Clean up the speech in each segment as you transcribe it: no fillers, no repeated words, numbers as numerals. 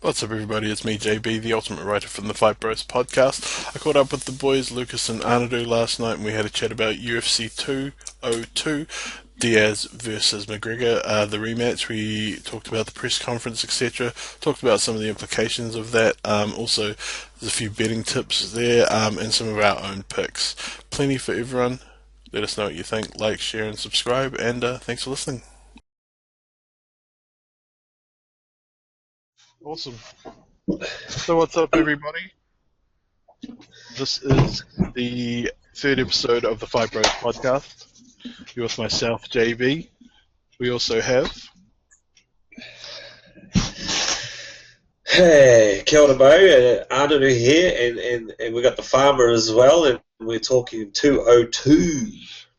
What's up, everybody? It's me, JB, the ultimate writer from the Fight Bros podcast. I caught up with the boys, Lucas and Anaru, last night, and we had a chat about UFC 202, Diaz versus McGregor, the rematch. We talked about the press conference, etc. Talked about some of the implications of that. Also, there's a few betting tips there, and some of our own picks. Plenty for everyone. Let us know what you think. Like, share, and subscribe, and thanks for listening. Awesome. So what's up, everybody? This is the third episode of the Fight Bros podcast. You're with myself, JB. We also have... Hey, kia ora mau, Anaru here, and we got the farmer as well, and we're talking 202.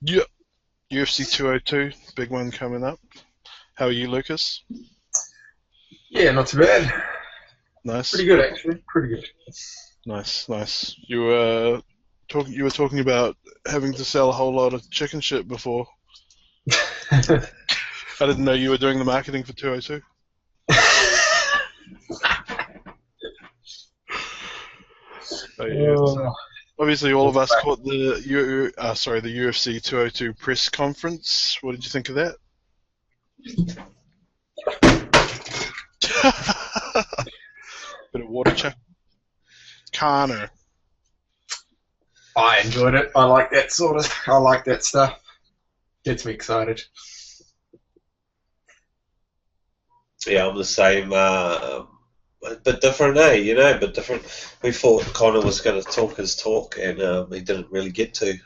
Yep. UFC 202, big one coming up. How are you, Lucas? Yeah, not too bad. Nice. Pretty good, actually. Pretty good. Nice. You were talking about having to sell a whole lot of chicken shit before. I didn't know you were doing the marketing for 202. Oh, yeah. So obviously, all of us caught the UFC 202 press conference. What did you think of that? Bit of water check. Connor. I enjoyed it. I like that stuff. Gets me excited. Yeah, I'm the same, but different, eh? You know, but different. We thought Connor was going to talk his talk, and he didn't really get to.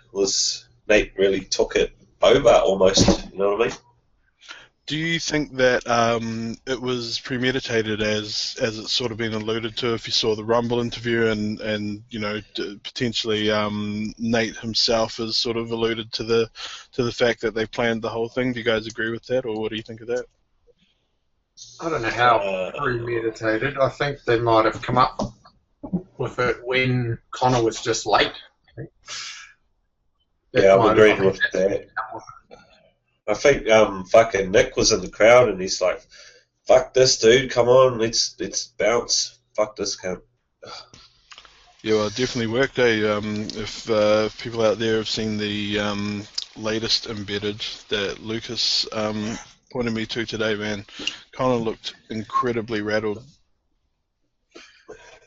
Nate really took it over almost? You know what I mean? Do you think that it was premeditated, as it's sort of been alluded to? If you saw the Rumble interview, and you know, potentially Nate himself has sort of alluded to the fact that they planned the whole thing. Do you guys agree with that, or what do you think of that? I don't know how premeditated. I think they might have come up with it when Connor was just late. Yeah, I'm agreeing with that. I think fucking Nick was in the crowd, and he's like, "Fuck this, dude! Come on, let's bounce. Fuck this cunt." Yeah, well, it definitely worked. If people out there have seen the latest embedded that Lucas pointed me to today, man, Connor looked incredibly rattled.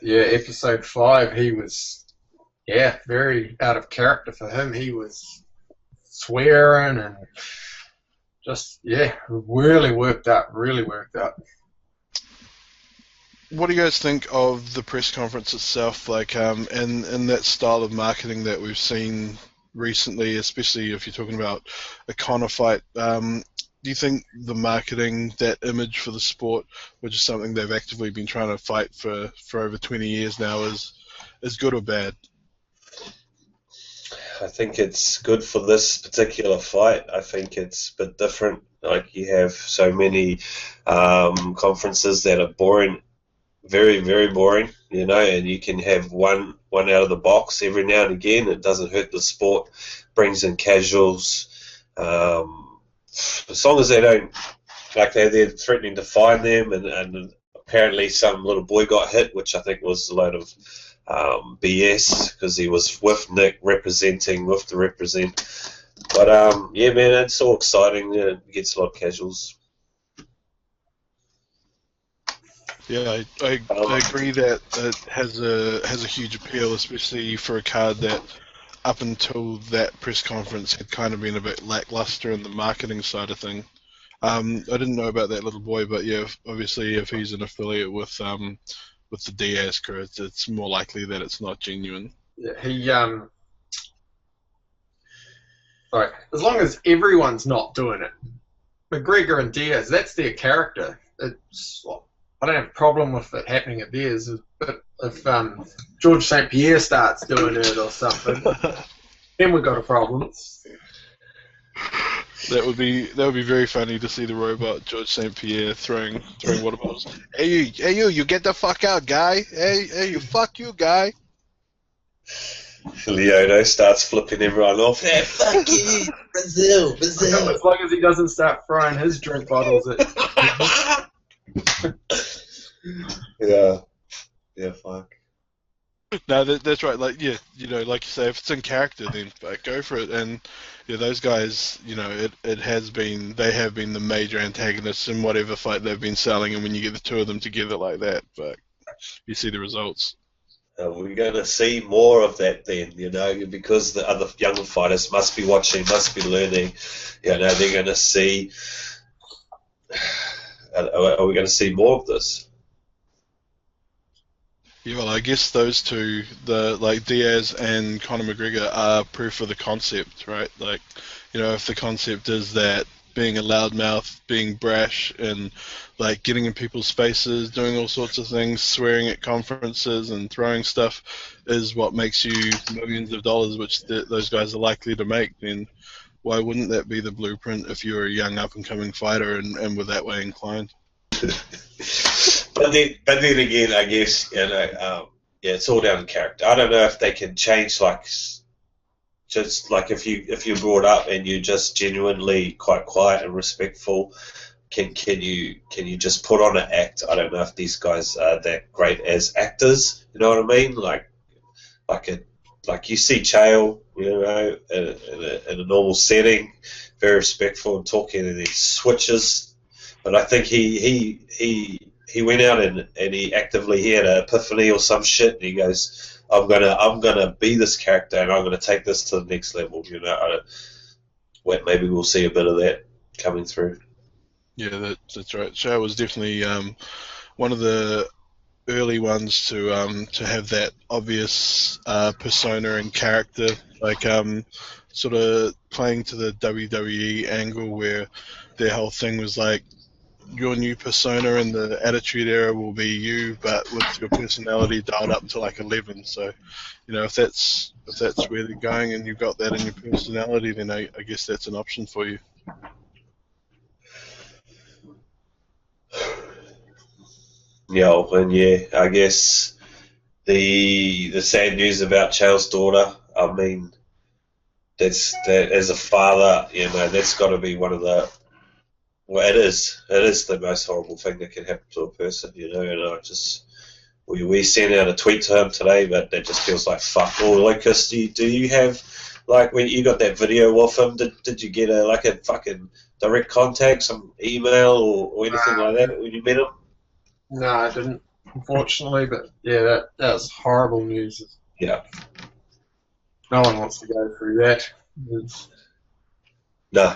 Yeah, episode 5, he was, very out of character for him. He was swearing and just, really worked out. What do you guys think of the press conference itself, like, and that style of marketing that we've seen recently, especially if you're talking about a Conor fight? Do you think the marketing, that image for the sport, which is something they've actively been trying to fight for over 20 years now, is good or bad? I think it's good for this particular fight. I think it's a bit different. Like, you have so many conferences that are boring, very, very boring, you know, and you can have one out of the box every now and again. It doesn't hurt the sport, brings in casuals. As long as they don't, like, they're threatening to fine them, and apparently some little boy got hit, which I think was a load of BS, because he was with Nick representing with the represent. But yeah, man, it's all exciting. It gets a lot of casuals. Yeah, I agree that it has a huge appeal, especially for a card that up until that press conference had kind of been a bit lackluster in the marketing side of thing. I didn't know about that little boy, but yeah, obviously if he's an affiliate with the Diaz crew, it's more likely that it's not genuine. Yeah, as long as everyone's not doing it, McGregor and Diaz, that's their character. I don't have a problem with it happening at theirs, but if George St. Pierre starts doing it or something, then we've got a problem. That would be very funny to see the robot George St. Pierre throwing water bottles. Hey you get the fuck out, guy. Hey you, fuck you, guy. Leono starts flipping everyone off. Hey, fuck you, Brazil. As long as he doesn't start throwing his drink bottles at Yeah. Yeah. Fuck. No, that's right. Like, yeah, like you say, if it's in character, then go for it. And yeah, those guys, it has been, they have been the major antagonists in whatever fight they've been selling. And when you get the two of them together like that, but you see the results. We're going to see more of that then, because the other younger fighters must be watching, must be learning. They're going to see. Are we going to see more of this? Yeah, well, I guess those two, like Diaz and Conor McGregor, are proof of the concept, right? Like, if the concept is that being a loudmouth, being brash, and like getting in people's faces, doing all sorts of things, swearing at conferences and throwing stuff is what makes you millions of dollars, which those guys are likely to make, then why wouldn't that be the blueprint if you're a young up-and-coming fighter and were that way inclined? But then again, I guess it's all down to character. I don't know if they can change, just like if you're brought up and you're just genuinely quite quiet and respectful, can you just put on an act? I don't know if these guys are that great as actors. You know what I mean? Like you see Chael, in a normal setting, very respectful and talking, and he switches. But I think he went out and he actively had an epiphany or some shit, and he goes, I'm gonna be this character and I'm gonna take this to the next level. Maybe we'll see a bit of that coming through. Yeah, that's right. Chael was definitely one of the early ones to have that obvious persona and character, like sort of playing to the WWE angle where their whole thing was like, your new persona in the Attitude Era will be you, but with your personality dialed up to like 11. So, if that's where they're going and you've got that in your personality, then I guess that's an option for you. Yeah, and I guess the sad news about Chael's daughter. I mean, that as a father, that's got to be one of the. Well, it is the most horrible thing that can happen to a person, and we sent out a tweet to him today, but that just feels like fuck all. Lucas, do you have, like, when you got that video of him, did you get a fucking direct contact, some email or anything like that when you met him? No, I didn't, unfortunately, but yeah, that was horrible news. Yeah. No one wants to go through that. No.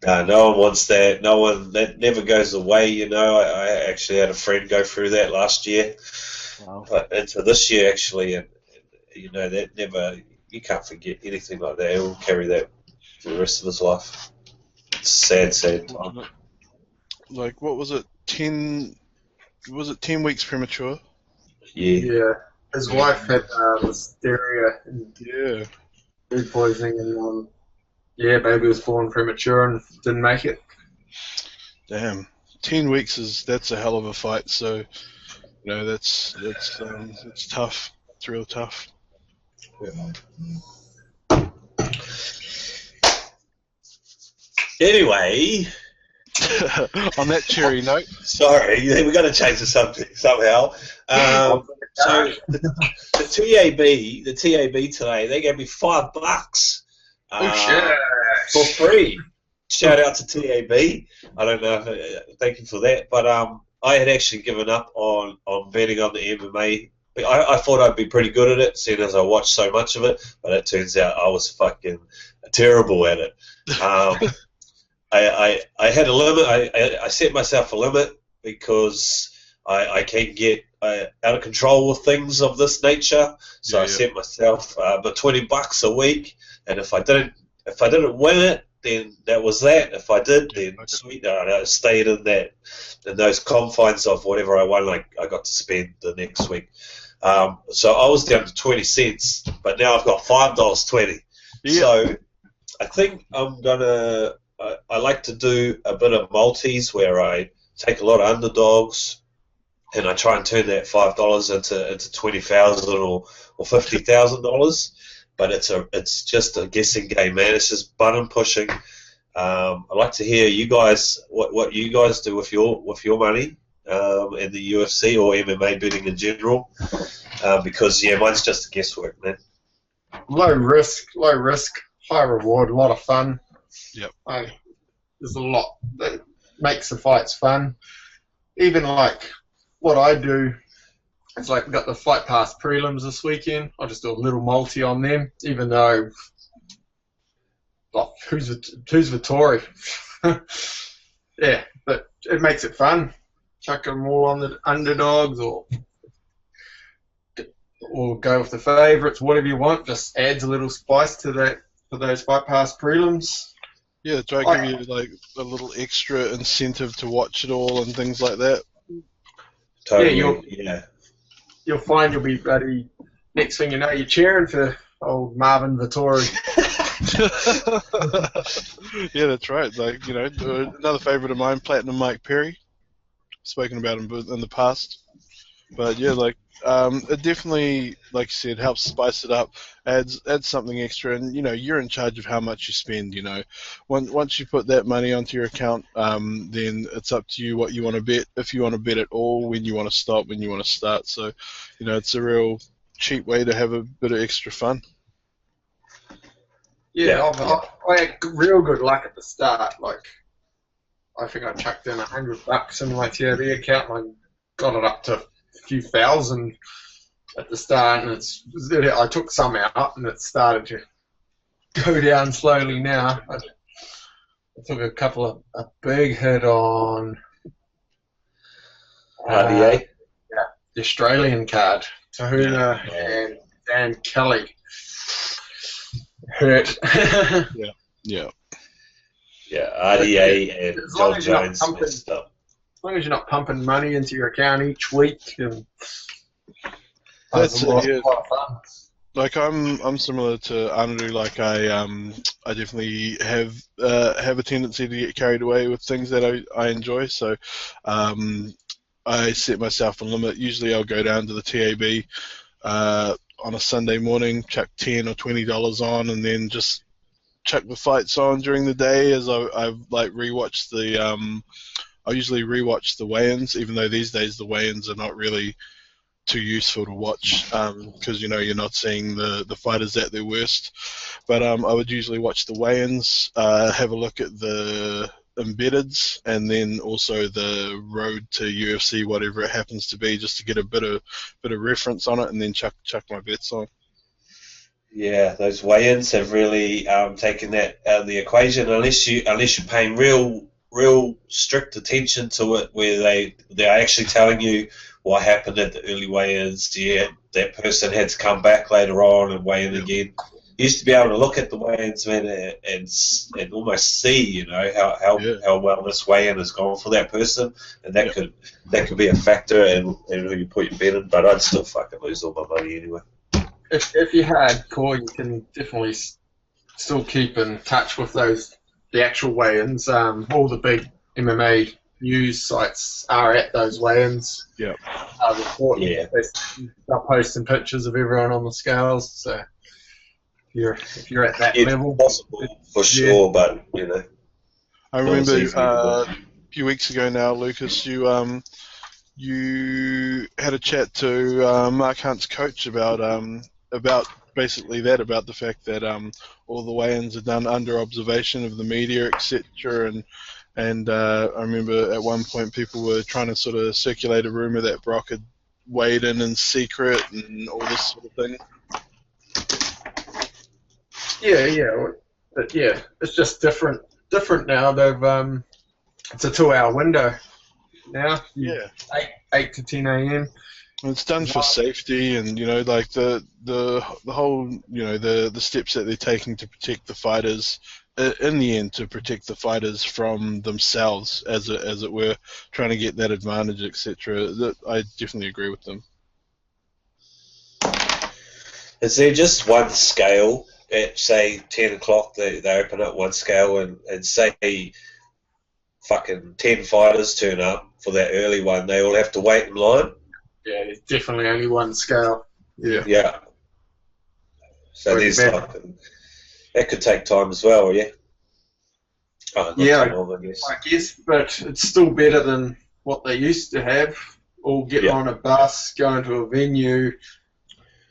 No one wants that. No one, that never goes away, I actually had a friend go through that last year. Wow. But into this year, actually, and that never, you can't forget anything like that. He'll carry that for the rest of his life. It's sad time. Like, what was it? 10 weeks premature? Yeah. His wife had listeria and food poisoning, and baby was born premature and didn't make it. Damn, 10 weeks that's a hell of a fight. So, that's tough. It's real tough. Yeah. Anyway, on that cheery note, sorry, we've got to change the subject somehow. So the TAB today, they gave me $5. For free. Shout out to TAB. I don't know. Thank you for that. But I had actually given up on betting on the MMA. I thought I'd be pretty good at it, seeing as I watched so much of it. But it turns out I was fucking terrible at it. I had a limit. I set myself a limit because I can get out of control with things of this nature. So I set myself but $20 a week, and if I didn't win it, then that was that. If I did, then sweet, I stayed in those confines of whatever I won. I got to spend the next week. So I was down to 20 cents, but now I've got $5.20. Yeah. So I think I'm gonna. I like to do a bit of multis where I take a lot of underdogs, and I try and turn that $5 into $20,000 or $50,000. But it's just a guessing game, man. It's just button pushing. I'd like to hear you guys what you guys do with your money. in the UFC or MMA betting in general, because mine's just guesswork, man. Low risk, high reward, a lot of fun. Yep. There's a lot that makes the fights fun. Even like what I do, it's like we've got the Fight Pass prelims this weekend. I'll just do a little multi on them, even though who's Vittori? Yeah, but it makes it fun. Chuck them all on the underdogs or go with the favourites, whatever you want. Just adds a little spice to that for those Fight Pass prelims. Yeah, try to give you like a little extra incentive to watch it all and things like that. Totally. You'll find you'll be bloody. Next thing you know, you're cheering for old Marvin Vittori. Yeah, that's right. Like, another favourite of mine, Platinum Mike Perry. Spoken about him in the past. But yeah, it definitely, like you said, helps spice it up, adds something extra, and you're in charge of how much you spend. Once you put that money onto your account, then it's up to you what you want to bet. If you want to bet at all, when you want to stop, when you want to start. So, it's a real cheap way to have a bit of extra fun. Yeah, I had real good luck at the start. Like, I think I chucked in $100 in my TABE account, and I got it up to few thousand at the start, and I took some out, and it started to go down slowly now. I took a big hit on RDA. The Australian card, Tahuna and Dan Kelly. Hurt. Yeah, RDA and John Jones messed up. As long as you're not pumping money into your account each week, and that's a lot of fun. Like I'm similar to Anaru. Like I definitely have a tendency to get carried away with things that I enjoy. So I set myself a limit. Usually I'll go down to the TAB on a Sunday morning, chuck $10 or $20 on, and then just chuck the fights on during the day as I've like rewatched the. I usually rewatch the weigh-ins, even though these days the weigh-ins are not really too useful to watch because you're not seeing the fighters at their worst. But I would usually watch the weigh-ins, have a look at the embeddeds, and then also the road to UFC, whatever it happens to be, just to get a bit of reference on it, and then chuck my bets on. Yeah, those weigh-ins have really taken that out of the equation. Unless you're paying real strict attention to it, where they're actually telling you what happened at the early weigh-ins. Yeah, that person had to come back later on and weigh in again. You used to be able to look at the weigh-ins, man, and almost see, how well this weigh-in has gone for that person, and that could be a factor in who you put your bet in. But I'd still fucking lose all my money anyway. If you're hardcore, you can definitely still keep in touch with the actual weigh-ins. All the big MMA news sites are at those weigh-ins. Yeah. They're posting pictures of everyone on the scales. So if you're at that level, possible for sure. But I remember a few weeks ago now, Lucas, you had a chat to Mark Hunt's coach about basically that, about the fact that all the weigh-ins are done under observation of the media, etc. And I remember at one point people were trying to sort of circulate a rumor that Brock had weighed in secret and all this sort of thing. But it's just different now. They've it's a 2-hour window now. Yeah, 8 to 10 a.m. It's done for safety, and like the whole the steps that they're taking to protect the fighters, in the end, to protect the fighters from themselves, as it were, trying to get that advantage, etc. That I definitely agree with them. Is there just one scale at, say, 10 o'clock, they open up one scale and say fucking 10 fighters turn up for that early one, they all have to wait in line? Yeah, there's definitely only one scale. Yeah. So there's that could take time as well, yeah? I guess, but it's still better than what they used to have. All get Yeah. on a bus, go into a venue,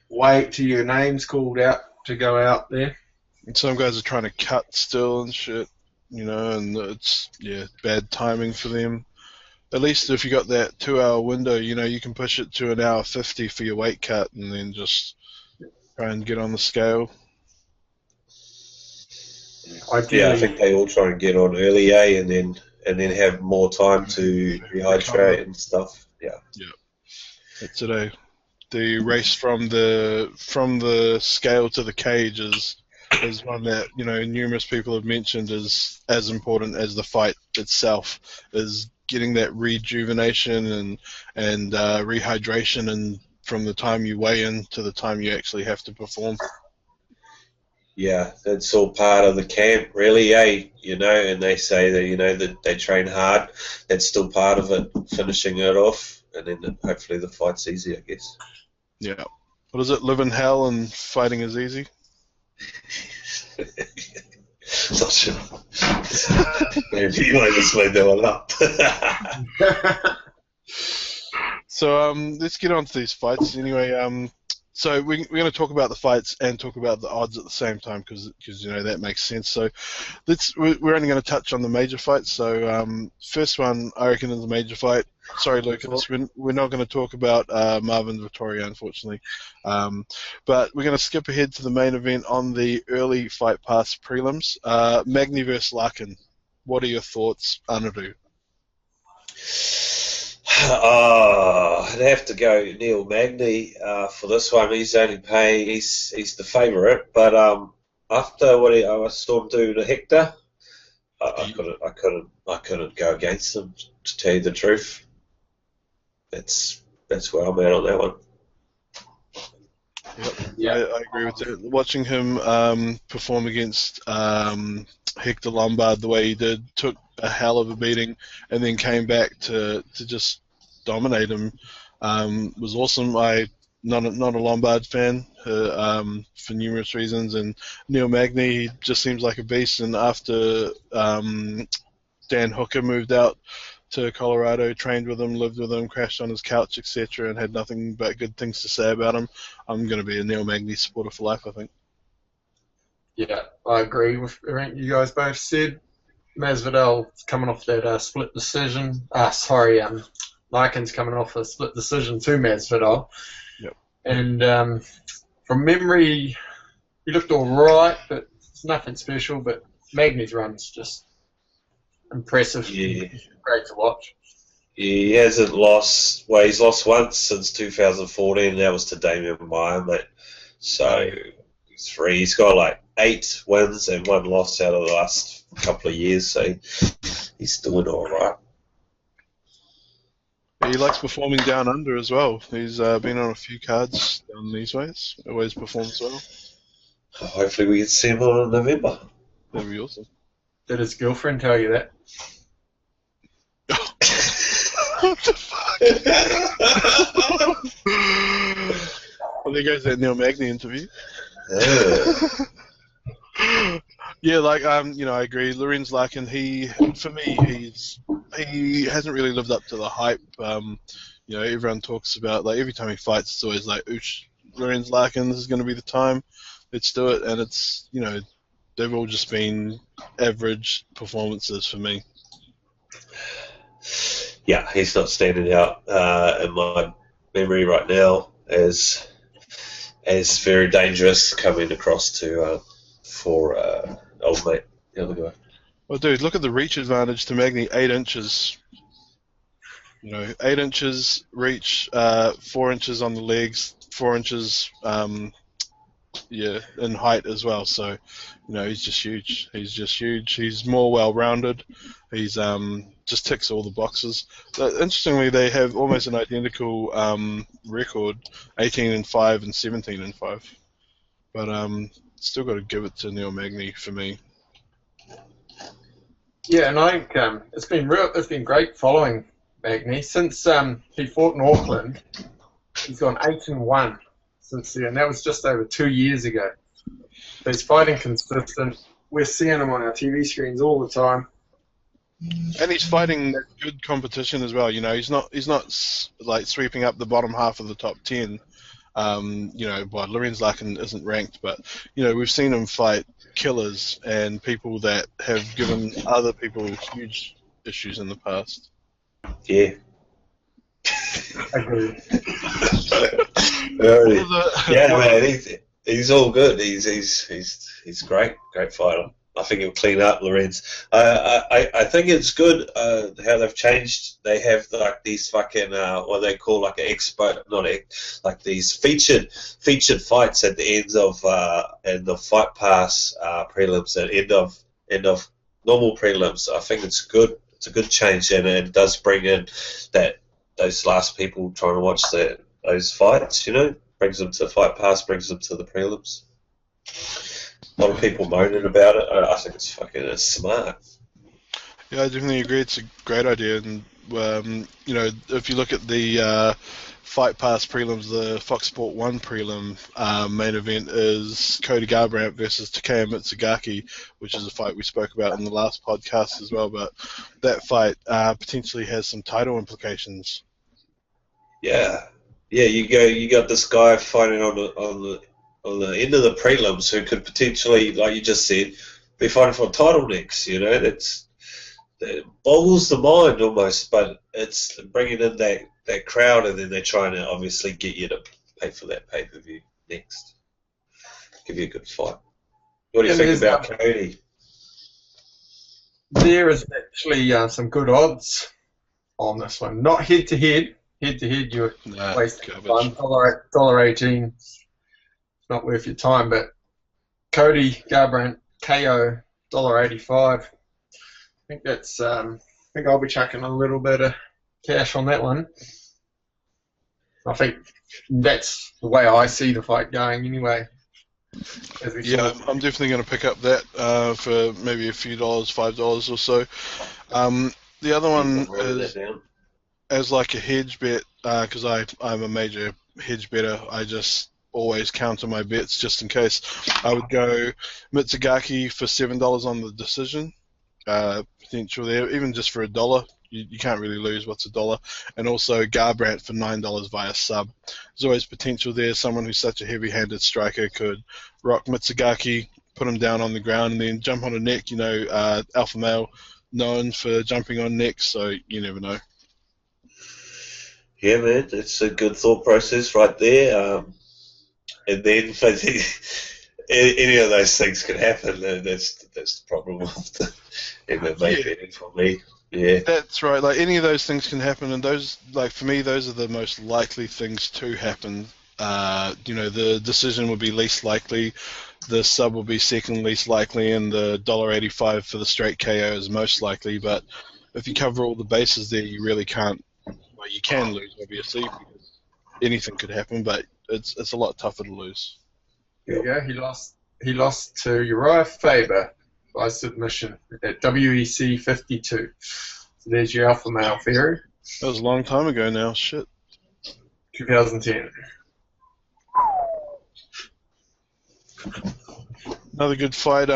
wait till your name's called out to go out there. And some guys are trying to cut still and shit, and it's bad timing for them. At least if you got that 2-hour window, you can push it to 1:50 for your weight cut, and then just try and get on the scale. Ideally, Yeah, I think they all try and get on early, and then have more time to rehydrate and stuff. Yeah. That's it. The race from the scale to the cage is one that numerous people have mentioned is as important as the fight itself. Is getting that rejuvenation and rehydration, and from the time you weigh in to the time you actually have to perform. Yeah, that's all part of the camp, really, and they say that, that they train hard. That's still part of it, finishing it off, and then hopefully the fight's easy, I guess. Yeah. What is it, live in hell and fighting is easy? Not sure. You might just made that one up. So let's get on to these fights. Anyway, so we're going to talk about the fights and talk about the odds at the same time because that makes sense. So we're only going to touch on the major fights. So first one I reckon is the major fight. Sorry, Lucas, we're not going to talk about Marvin Vittoria, unfortunately. But we're going to skip ahead to the main event on the early Fight Pass prelims. Magny versus Larkin. What are your thoughts, Anaru? I'd have to go Neil Magny for this one. He's the favourite, but after what I saw him do to Hector, I couldn't go against him. To tell you the truth, that's where I'm at on that one. Yep. Yeah, I agree with that. Watching him perform against Hector Lombard the way he did, took a hell of a beating, and then came back to just dominate him, was awesome. I'm not a Lombard fan for numerous reasons, and Neil Magny just seems like a beast. And after Dan Hooker moved out to Colorado, trained with him, lived with him, crashed on his couch, etc., and had nothing but good things to say about him, I'm going to be a Neil Magny supporter for life, I think. Yeah, I agree with everything you guys both said. Masvidal coming off that split decision. Larkin's coming off a split decision to Masvidal. Yep. And from memory, he looked all right, but it's nothing special. But Magny's run's just impressive. Yeah. Great to watch. He hasn't lost. Well, he's lost once since 2014, and that was to Damian Maia, mate. So he's got like 8 wins and 1 loss out of the last couple of years. So he's doing all right. He likes performing down under as well. He's been on a few cards down these ways. Always performs well. Hopefully we can see him on in November. That'd be awesome. Did his girlfriend tell you that? What the fuck? Well, there goes that Neil Magny interview. Yeah, I agree. Lorenz Larkin, he hasn't really lived up to the hype. Everyone talks about, every time he fights, it's always like, oosh, Lorenz Larkin, this is going to be the time. Let's do it. And it's, they've all just been average performances for me. Yeah, he's not standing out in my memory right now as very dangerous coming across for old mate, the other guy. Well, dude, look at the reach advantage to Magny, 8 inches. 8 inches reach, 4 inches on the legs, 4 inches, in height as well. So, he's just huge. He's more well-rounded. He's just ticks all the boxes. Interestingly, they have almost an identical record, 18-5 and 17-5. But still got to give it to Neil Magny for me. Yeah, and I think it's been great following Magny since he fought in Auckland. He's gone 8-1 since then. That was just over 2 years ago. So he's fighting consistent. We're seeing him on our TV screens all the time. And he's fighting good competition as well. He's not like sweeping up the bottom half of the top 10. Well, Lorenz Larkin isn't ranked, but we've seen him fight killers and people that have given other people huge issues in the past. Yeah. Agreed. Yeah, man, he's all good. He's great fighter. I think he'll clean up Lorenz. I think it's good how they've changed. They have like these fucking what they call like an expo, like these featured fights at the ends of and the Fight Pass prelims and end of normal prelims. I think it's good. It's a good change, and it does bring in those last people trying to watch those fights. Brings them to Fight Pass, brings them to the prelims. A lot of people moaning about it. I think it's smart. Yeah, I definitely agree. It's a great idea, and if you look at the Fight Pass prelims, the Fox Sport 1 prelim main event is Cody Garbrandt versus Takeo Segaki, which is a fight we spoke about in the last podcast as well. But that fight potentially has some title implications. Yeah, you got this guy fighting on the end of the prelims who could potentially, like you just said, be fighting for a title next. That boggles the mind almost, but it's bringing in that crowd, and then they're trying to obviously get you to pay for that pay-per-view next. Give you a good fight. What do you think about Cody? There is actually some good odds on this one. Not head-to-head. Head-to-head, you're wasting time. $1.18. Not worth your time, but Cody Garbrandt KO $1.85. I think that's. I think I'll be chucking a little bit of cash on that one. I think that's the way I see the fight going, anyway. Yeah, I'm definitely going to pick up that for maybe a few dollars, $5 or so. The other one is as like a hedge bet because I'm a major hedge better. I just always counter my bets just in case. I would go Mitsugaki for $7 on the decision. Potential there, even just for $1. You can't really lose. What's $1? And also Garbrandt for $9 via sub. There's always potential there. Someone who's such a heavy-handed striker could rock Mitsugaki, put him down on the ground, and then jump on a neck. Alpha male known for jumping on necks, so you never know. Yeah, man, it's a good thought process right there. And then any of those things can happen. That's the problem with the MMA betting for me. Yeah, that's right. Like any of those things can happen, and those, like for me, those are the most likely things to happen. The decision would be least likely, the sub will be second least likely, and the $1.85 for the straight KO is most likely. But if you cover all the bases there, you really can't. Well, you can lose, obviously, because anything could happen, but it's a lot tougher to lose. There you go. He lost to Uriah Faber by submission at WEC 52. So there's your alpha male theory. That was a long time ago now. Shit. 2010. Another good fight.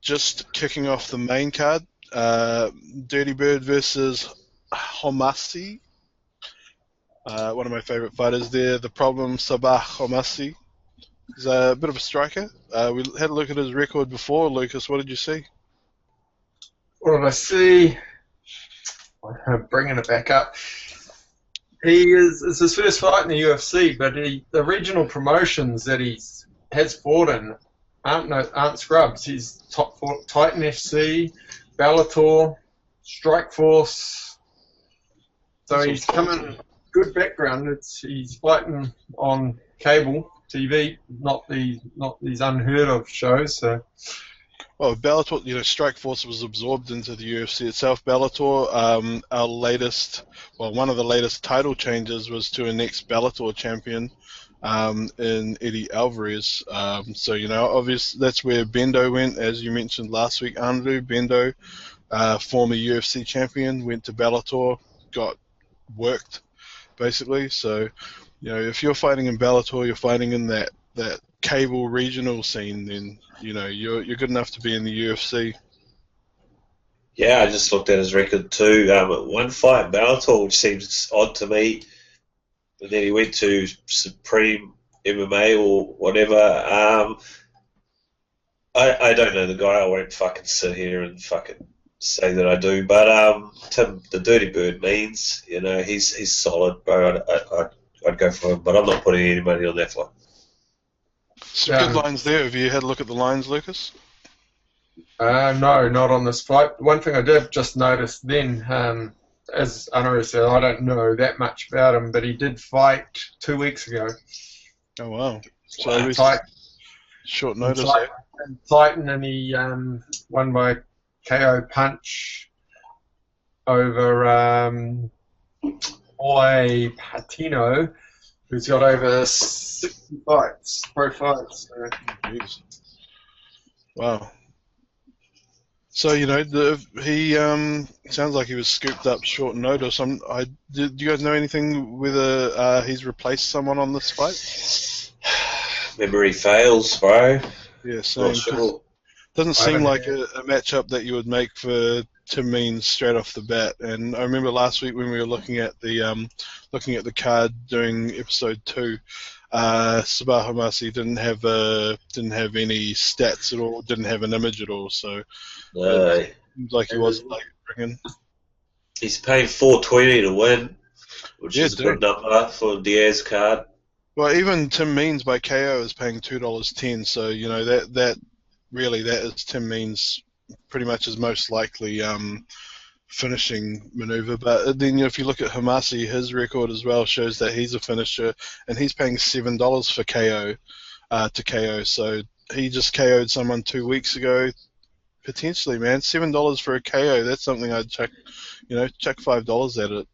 Just kicking off the main card. Dirty Bird versus Homasi. One of my favorite fighters there. The Problem, Sabah Homasi. He's a bit of a striker. We had a look at his record before. Lucas, what did you see? What did I see? I'm bringing it back up. It's his first fight in the UFC, but the regional promotions that he has fought in aren't scrubs. He's top fought Titan FC, Bellator, Strikeforce. So he's coming good background. He's fighting on cable TV, not these unheard of shows. So. Well, Bellator, Strikeforce was absorbed into the UFC itself. Bellator, one of the latest title changes was to an ex-Bellator champion in Eddie Alvarez. Obviously that's where Bendo went, as you mentioned last week. Anaru, Bendo, former UFC champion, went to Bellator, got worked, basically. So, if you're fighting in Bellator, you're fighting in that cable regional scene, then you're good enough to be in the UFC. Yeah, I just looked at his record too. One fight in Bellator, which seems odd to me, but then he went to Supreme MMA or whatever. I don't know the guy. I won't fucking sit here and fucking say that I do. But Tim, the Dirty Bird means, he's solid, bro. I'd go for him, but I'm not putting any money on that fight. Some good lines there. Have you had a look at the lines, Lucas? No, not on this fight. One thing I did just notice then, as Anaru said, I don't know that much about him, but he did fight 2 weeks ago. Oh, wow. So Wow. Tight, short notice. in Titan, and he won by KO punch over Boy Patino, who's got over 60 fights, pro fights. So. Jeez. Wow. So, he sounds like he was scooped up short notice. Do you guys know anything whether he's replaced someone on this fight? Memory fails, bro. Yeah, same. Sure. Doesn't seem like a matchup that you would make for Tim Means straight off the bat. And I remember last week when we were looking at the card doing episode 2, Sabah Hamasi didn't have any stats at all, didn't have an image at all. So it seems like he wasn't like bringing. He's paying $4.20 to win, which is a good number for Diaz card. Well, even Tim Means by KO is paying $2.10. So that is Tim Means pretty much his most likely finishing maneuver. But then if you look at Hamasi, his record as well shows that he's a finisher, and he's paying $7 for KO to KO. So he just KO'd someone 2 weeks ago. Potentially, man, $7 for a KO. That's something I'd chuck $5 at it.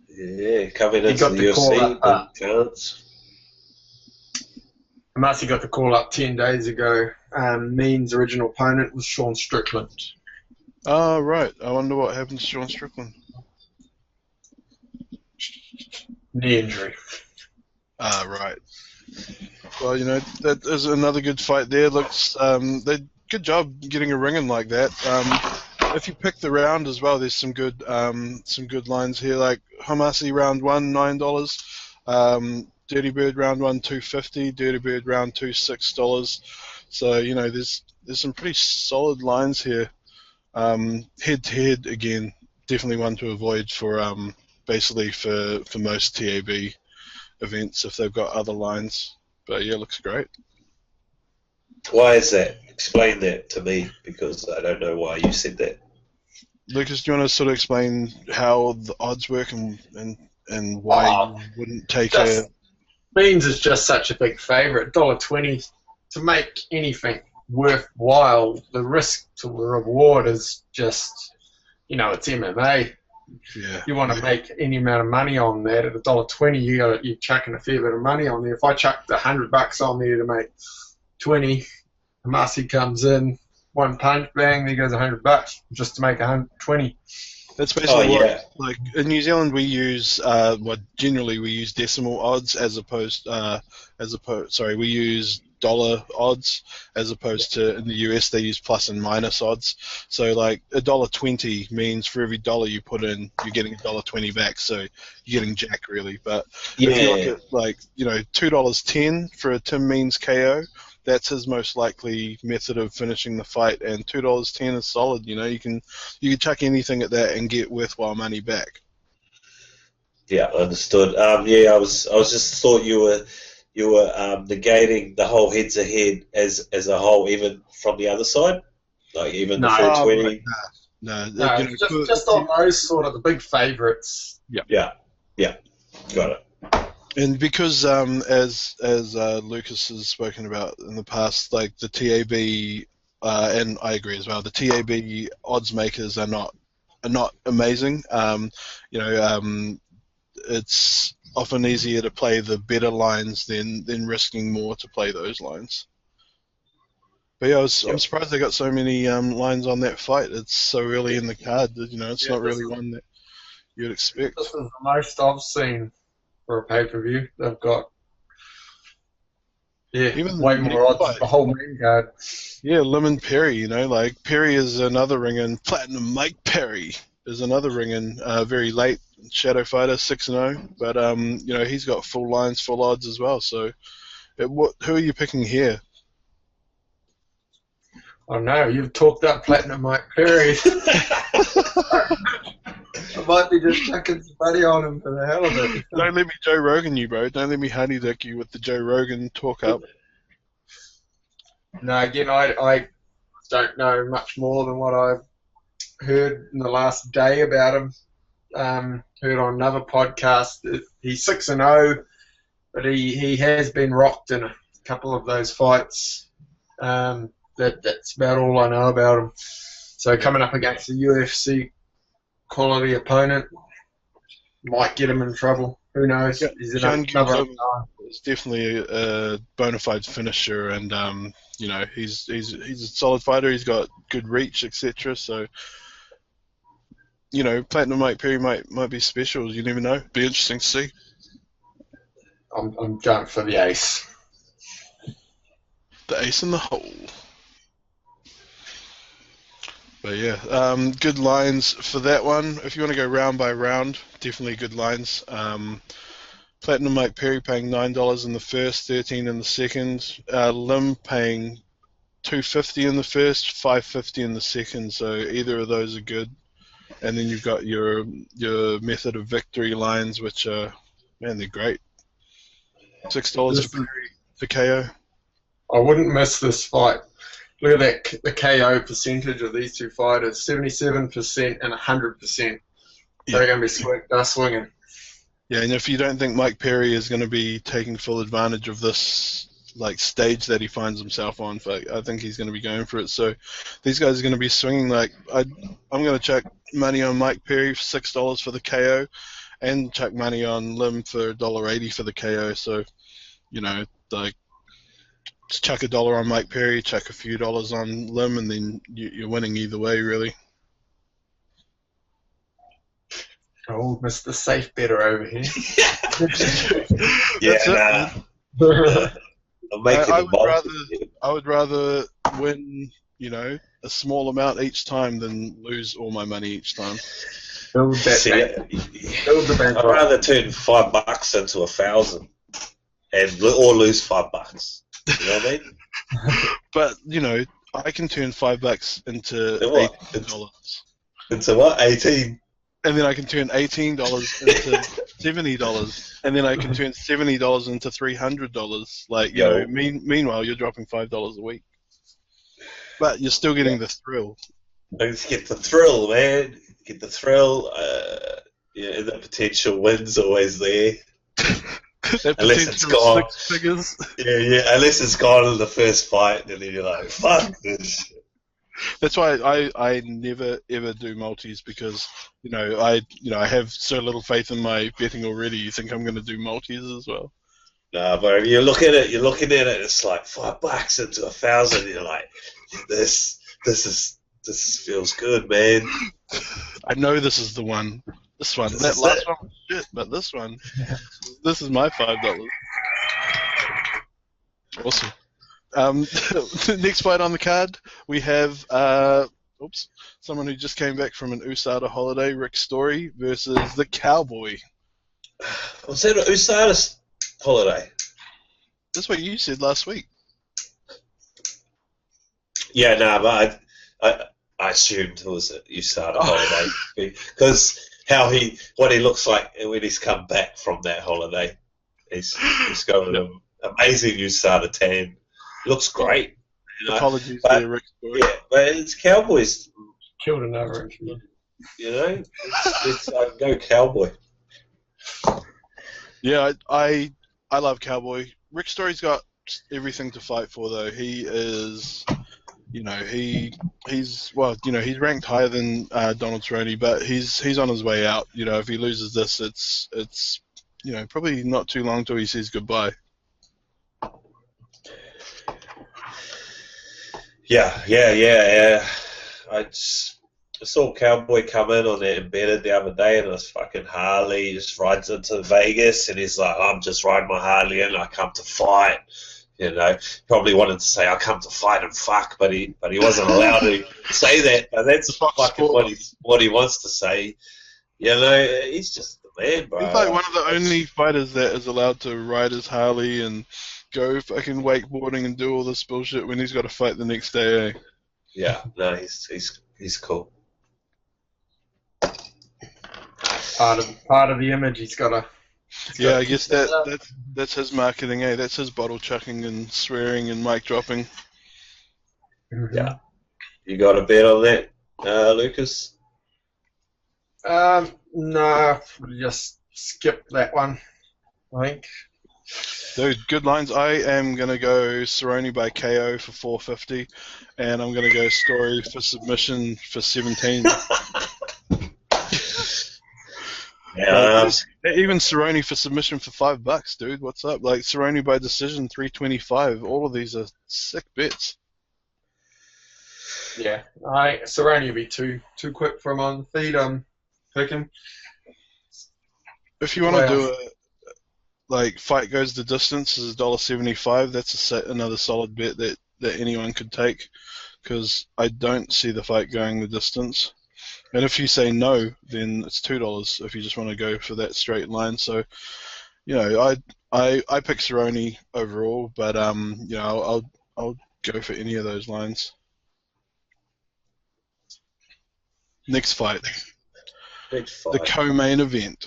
Yeah, coming into the UFC, chance. Hamasi got the call up 10 days ago. Means' original opponent was Sean Strickland. Oh, right. I wonder what happened to Sean Strickland. Knee injury. Ah, right. Well, that is another good fight there. Looks, good job getting a ring in like that. If you pick the round as well, there's some good lines here. Like Hamasi round 1, $9. Dirty Bird round 1, $2.50. Dirty Bird round 2, $6. So there's some pretty solid lines here. Head to head again, definitely one to avoid for basically for most TAB events if they've got other lines. But yeah, looks great. Why is that? Explain that to me, because I don't know why you said that. Lucas, do you want to sort of explain how the odds work and why you wouldn't take a... Means is just such a big favourite, $1.20. To make anything worthwhile, the risk to the reward is just, it's MMA. Yeah. You want to make any amount of money on that at $1.20, you're chucking a fair bit of money on there. If I chucked $100 on there to make 20, Hamasi comes in, one punch, bang, there goes $100 just to make 120. That's basically like in New Zealand we use generally we use decimal odds we use dollar odds as opposed to in the US they use plus and minus odds. So like $1.20 means for every dollar you put in you're getting $1.20 back, so you're getting jack really. But if you look at like $2.10 for a Tim Means KO, that's his most likely method of finishing the fight, and $2.10 is solid. You can chuck anything at that and get worthwhile money back. Yeah, understood. I was just thought you were negating the whole heads ahead as a whole, even from the other side, like even the 420. No, just on those sort of the big favourites. Yeah, got it. And because as Lucas has spoken about in the past, like the TAB, and I agree as well, the TAB odds makers are not amazing. It's often easier to play the better lines than risking more to play those lines. But yeah, I'm surprised they got so many lines on that fight. It's so early in the card that it's not really one that you'd expect. This is the most I've seen for a pay-per-view. They've got Yeah, Even way the more next odds fight. as the whole main card. Yeah, Lemon Perry, like Perry is another ring-in. Platinum Mike Perry is another ring-in, very late shadow fighter, 6-0. But, he's got full lines, full odds as well. So, who are you picking here? Oh no, you've talked up Platinum Mike Perry. I might be just chucking some money on him for the hell of it. Don't let me Joe Rogan you, bro. Don't let me honey dick you with the Joe Rogan talk up. No, again, I don't know much more than what I've heard in the last day about him. Heard on another podcast that he's 6-0, but he has been rocked in a couple of those fights. That's about all I know about him. So coming up against a UFC quality opponent might get him in trouble. Who knows? Yeah, He's John another is definitely a bona fide finisher, and he's a solid fighter. He's got good reach, etc. So, Platinum Mike Perry might be special. You never know. Be interesting to see. I'm going for the ace. The ace in the hole. But yeah, good lines for that one. If you want to go round by round, definitely good lines. Platinum Mike Perry paying $9 in the first, 13 in the second. Lim paying $2.50 in the first, $5.50 in the second. So either of those are good. And then you've got your method of victory lines, which are, man, they're great. $6 for Perry for KO. I wouldn't miss this fight. Look at that, the KO percentage of these two fighters, 77% and 100%. They're going to be swinging. Yeah, and if you don't think Mike Perry is going to be taking full advantage of this stage that he finds himself on, I think he's going to be going for it. So these guys are going to be swinging. I'm going to chuck money on Mike Perry for $6 for the KO, and chuck money on Lim for $1.80 for the KO. So, chuck $1 on Mike Perry, chuck a few dollars on Lim, and then you're winning either way, really. Oh, Mr. Safe Better over here. Yeah, I'm making I would rather win, a small amount each time than lose all my money each time. Build that Build the bank. I'd rather turn $5 into 1,000 or lose $5. You know what I mean? But I can turn $5 into $18. Into what? 18. And then I can turn $18 into $70, and then I can turn $70 into $300. Meanwhile, you're dropping $5 a week, but you're still getting the thrill. I just get the thrill, man. Get the thrill. And the potential win's always there. Unless it's gone. 6 figures. Yeah. Unless it's gone in the first fight, and then you're like, fuck this shit. That's why I never ever do multis, because I have so little faith in my betting already. You think I'm going to do multis as well? Nah, but you're looking at it. It's like $5 into 1,000. You're like, this feels good, man. I know this is the one. This one. That last one was shit, but this one. This is my $5. Awesome. Next fight on the card, we have someone who just came back from an USADA holiday, Rick Story, versus the Cowboy. Was that an USADA holiday? That's what you said last week. Yeah, but I assumed it was a USADA holiday because what he looks like when he's come back from that holiday. He's got an amazing USADA tan. Looks great. Apologies to Rick Story. Yeah, but it's Cowboys. Killed another inch. Let's go Cowboy. Yeah, I love Cowboy. Rick Story's got everything to fight for, though. He is, he's ranked higher than Donald Cerrone, but he's on his way out. If he loses this, it's probably not too long till he says goodbye. Yeah. I saw Cowboy come in on that embedded the other day, and his fucking Harley just rides into Vegas, and he's like, I'm just riding my Harley in, I come to fight. You know, probably wanted to say, "I come to fight and fuck," but he wasn't allowed to say that. But that's fucking what he wants to say. You know, he's just the man, bro. He's like one of the only fighters that is allowed to ride his Harley and go fucking wakeboarding and do all this bullshit when he's got to fight the next day. Eh? Yeah, no, he's cool. Part of the image he's got to. Yeah, I guess that's his marketing. Eh, that's his bottle chucking and swearing and mic dropping. Yeah, you got a bet on that, Lucas? No, just skip that one, I think. Dude, good lines. I am going to go Cerrone by KO for 450, and I'm going to go Story for submission for 17. Yeah, even Cerrone for submission for $5, dude. What's up? Like Cerrone by decision, 325. All of these are sick bets. Yeah, Cerrone will be too quick for him on the feet. I'm picking. If you want to do a fight goes the distance is $1.75. That's another solid bet that anyone could take, because I don't see the fight going the distance. And if you say no, then it's $2 if you just want to go for that straight line. So, you know, I pick Cerrone overall, but you know, I'll go for any of those lines. Next fight. The co-main event.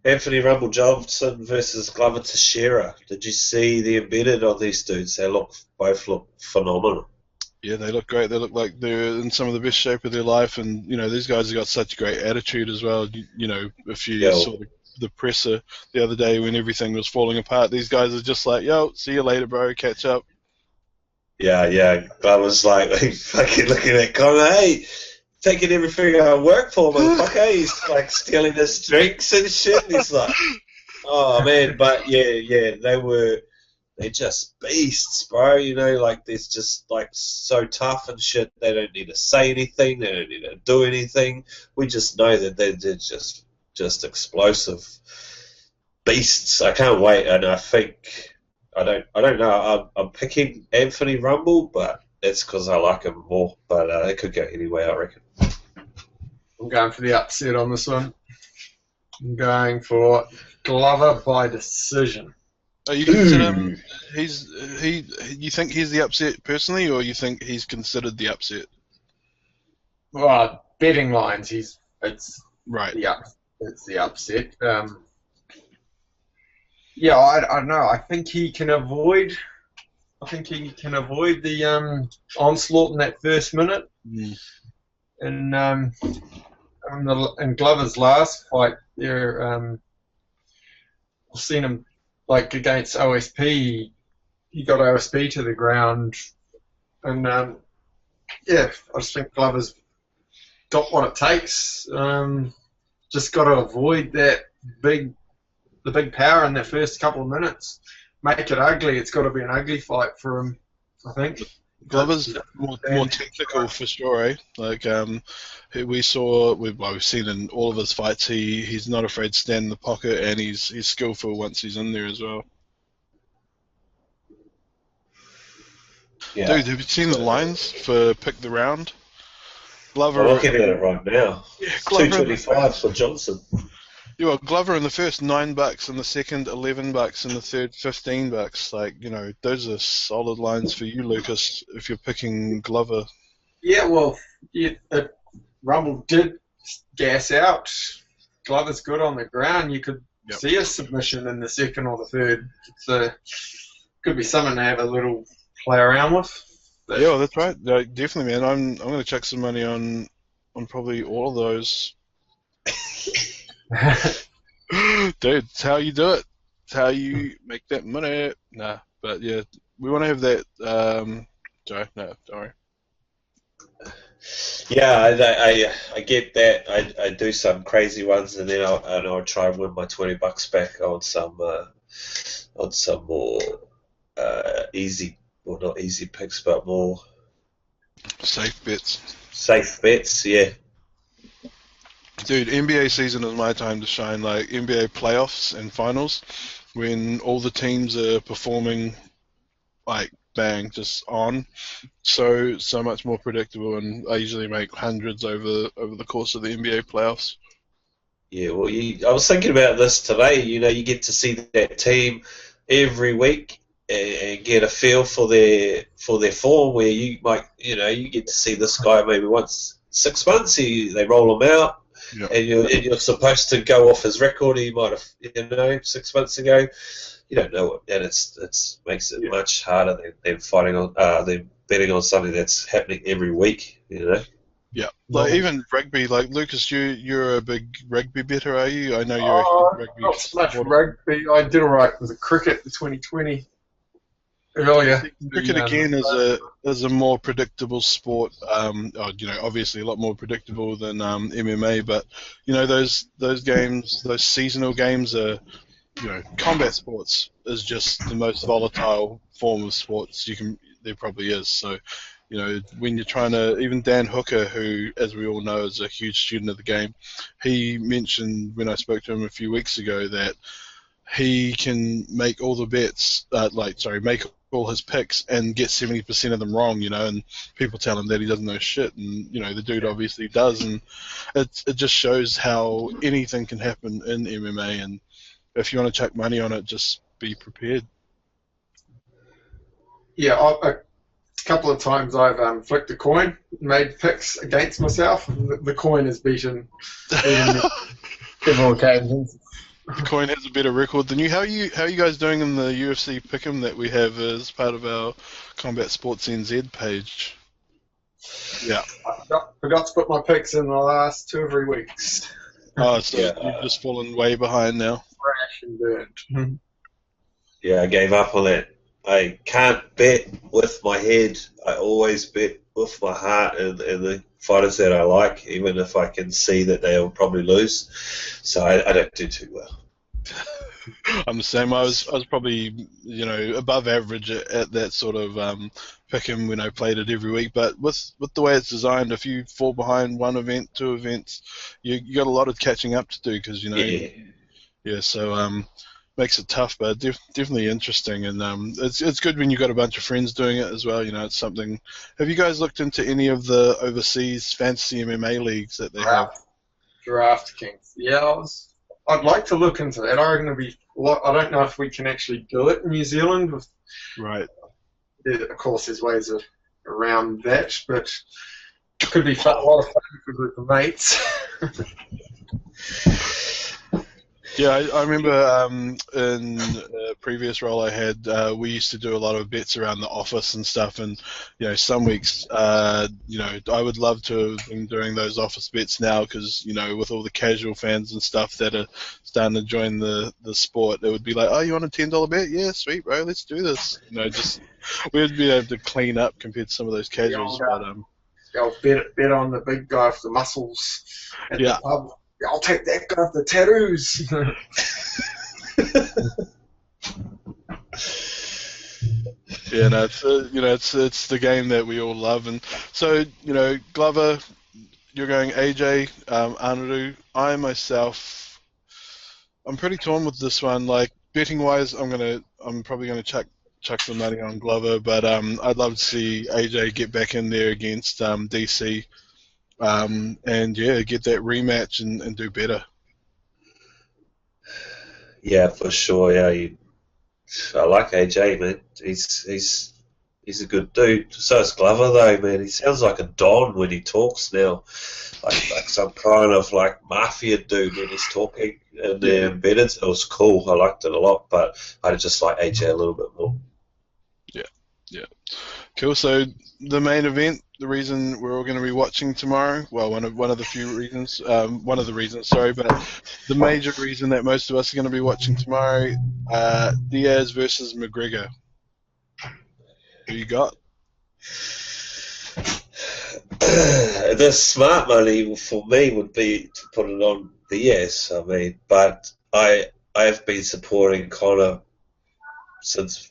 Anthony Rumble Johnson versus Glover Teixeira. Did you see the embedded on these dudes? They both look phenomenal. Yeah, they look great. They look like they're in some of the best shape of their life, and you know, these guys have got such great attitude as well. You know, if you saw the presser the other day when everything was falling apart, these guys are just like, "Yo, see you later, bro. Catch up." Yeah. Glover's like fucking looking at Connor, hey, taking everything I work for, motherfucker. He's like stealing his drinks and shit. And he's like, oh man, but yeah, they're just beasts, bro. You know, like they're just like so tough and shit. They don't need to say anything. They don't need to do anything. We just know that they're just explosive beasts. I can't wait, and I think I don't know. I'm picking Anthony Rumble, but that's because I like him more. But it could go anyway, I reckon. I'm going for the upset on this one. I'm going for Glover by decision. Are you consider him? You think he's the upset personally, or you think he's considered the upset? Well, betting lines, it's right. It's the upset. Yeah, I don't know. I think he can avoid. The onslaught in that first minute. Mm. And in Glover's last fight, there, I've seen him like against OSP. He got OSP to the ground, and I just think Glover's got what it takes. Just got to avoid the big power in that first couple of minutes. Make it ugly. It's got to be an ugly fight for him, I think. Glover's more technical for sure, eh? Like we've seen in all of his fights, he's not afraid to stand in the pocket, and he's skillful once he's in there as well. Yeah. Dude, have you seen the lines for pick the round? Glover. I'm looking at it right now. Yeah, $2.25 for Johnson. Yeah, well, Glover in the first $9, in the second $11, in the third $15. Like, you know, those are solid lines for you, Lucas, if you're picking Glover. Yeah, well, Rumble did gas out. Glover's good on the ground. You could see a submission in the second or the third. So could be something to have a little play around with. But yeah, well, that's right. Definitely, man. I'm going to chuck some money on probably all of those. Dude, it's how you do it. It's how you make that money. Nah, but yeah, we want to have that. Sorry, no, don't worry. Yeah, I get that. I do some crazy ones, and then I'll try and win my $20 back on some more easy, well, not easy picks, but more safe bets. Safe bets, yeah. Dude, NBA season is my time to shine. Like NBA playoffs and finals, when all the teams are performing like bang, just on. So much more predictable, and I usually make hundreds over the course of the NBA playoffs. Yeah, well, I was thinking about this today. You get to see that team every week and get a feel for their form. Where you might, you get to see this guy maybe once 6 months. They roll him out, Yeah. and you're supposed to go off his record. He might have, 6 months ago. You don't know it, and it's makes it much harder than fighting on than betting on something that's happening every week. Yeah, like even rugby. Like Lucas, you're a big rugby better, are you? I know you're a Oh, huge rugby not so much supporter. rugby. I did alright with the cricket in 2020 earlier. Cricket again is a more predictable sport. Obviously a lot more predictable than MMA, but those games, those seasonal games are, combat sports is just the most volatile form of sports there probably is. So, when you're trying to, even Dan Hooker, who, as we all know, is a huge student of the game, he mentioned when I spoke to him a few weeks ago that he can make all the bets, make all his picks and get 70% of them wrong, and people tell him that he doesn't know shit, and, the dude obviously does, and it just shows how anything can happen in MMA, and if you want to chuck money on it, just be prepared. Yeah, a couple of times I've flicked a coin, made picks against myself, and the coin has beaten me several occasions. The coin has a better record than you. How are you guys doing in the UFC pick'em that we have as part of our Combat Sports NZ page? Yeah. I forgot to put my picks in the last 2 or 3 weeks. Oh, so you've just fallen way behind now. Crash and burnt. Yeah, I gave up on that. I can't bet with my head. I always bet with my heart and the fighters that I like, even if I can see that they'll probably lose. So I don't do too well. I'm the same. I was probably above average at that sort of pick'em when I played it every week. But with the way it's designed, if you fall behind one event, 2 events, you got a lot of catching up to do because So makes it tough, but definitely interesting, and it's good when you got a bunch of friends doing it as well. It's something. Have you guys looked into any of the overseas fantasy MMA leagues that they have? DraftKings. Yeah, I'd like to look into that. I don't know if we can actually do it in New Zealand. Right. Of course, there's ways around that, but it could be a lot of fun for a group of mates. Yeah, I remember in a previous role I had, we used to do a lot of bets around the office and stuff, and some weeks, I would love to have been doing those office bets now because with all the casual fans and stuff that are starting to join the sport, it would be like, oh, you want a $10 bet? Yeah, sweet, bro, let's do this. Just we'd be able to clean up compared to some of those casuals. I'll bet on the big guy with the muscles at the pub. I'll take that guy with the tattoos. Yeah, no, it's the game that we all love, and so Glover, you're going AJ, Anaru. I myself, I'm pretty torn with this one. Like betting wise, I'm probably gonna chuck some money on Glover, but I'd love to see AJ get back in there against DC. And get that rematch and do better. Yeah, for sure. Yeah, I like AJ, man. He's a good dude. So is Glover, though, man. He sounds like a don when he talks now, like some kind of like mafia dude when he's talking. And they're embedded. It was cool. I liked it a lot, but I just like AJ a little bit more. Yeah. Cool. So the main event, the reason we're all going to be watching tomorrow, well, one of the few reasons, one of the reasons, sorry, but the major reason that most of us are going to be watching tomorrow, Diaz versus McGregor. Who you got? The smart money for me would be to put it on Diaz. I mean, but I've been supporting Conor since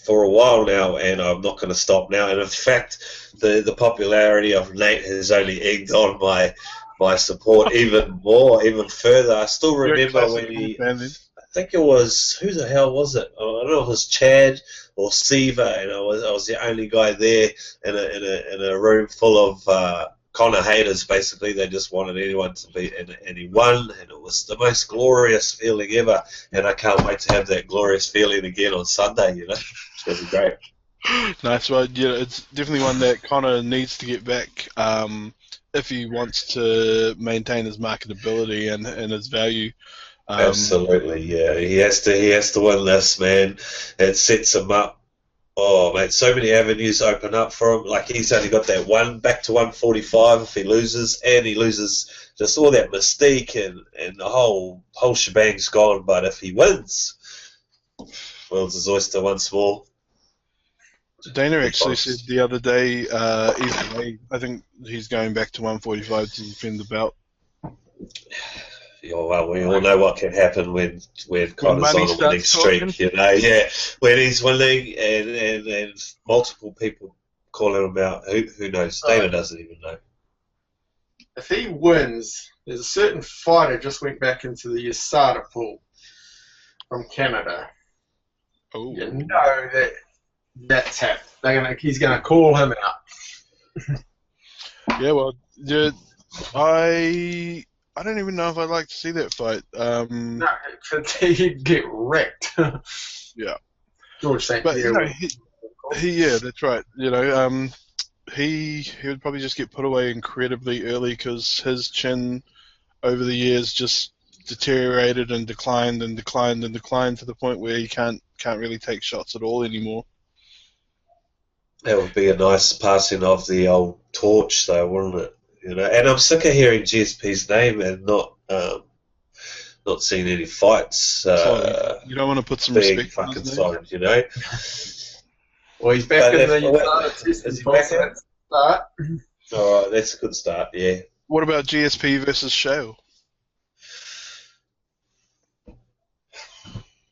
for a while now, and I'm not going to stop now. And in fact, the popularity of Nate has only egged on my my support even more, even further. I still You're a remember classic when he, fan then. I think it was, who the hell was it? I don't know if it was Chad or Siva, and I was the only guy there in a room full of Connor haters. Basically, they just wanted anyone to beat, and he won, and it was the most glorious feeling ever. And I can't wait to have that glorious feeling again on Sunday. It's going to be great. Nice one. Yeah, it's definitely one that Connor needs to get back if he wants to maintain his marketability and his value. Absolutely, yeah. He has to win this, man. It sets him up. Oh, man, so many avenues open up for him. Like, he's only got that one back to 145 if he loses, and he loses just all that mystique and the whole shebang's gone. But if he wins, world's his oyster once more. Dana actually said the other day, either way, I think he's going back to 145 to defend the belt. Yeah, well, we all know what can happen when Connor's on a winning streak, talking. Yeah, when he's winning and multiple people calling him out. Who knows? Dana doesn't even know. If he wins, there's a certain fighter just went back into the USADA pool from Canada. Oh, You know that's happening. He's going to call him out. yeah. Well, I don't even know if I'd like to see that fight. No, he'd get wrecked. Yeah. George St. But Pierre. yeah, that's right. He would probably just get put away incredibly early because his chin over the years just deteriorated and declined and declined and declined to the point where he can't really take shots at all anymore. That would be a nice passing of the old torch, though, wouldn't it? And I'm sick of hearing GSP's name and not seeing any fights. You don't want to put some being respect on fucking his name? signed, Well, he's back in the USADA is testing he back in? process. Start. All right, that's a good start. Yeah. What about GSP versus Chael?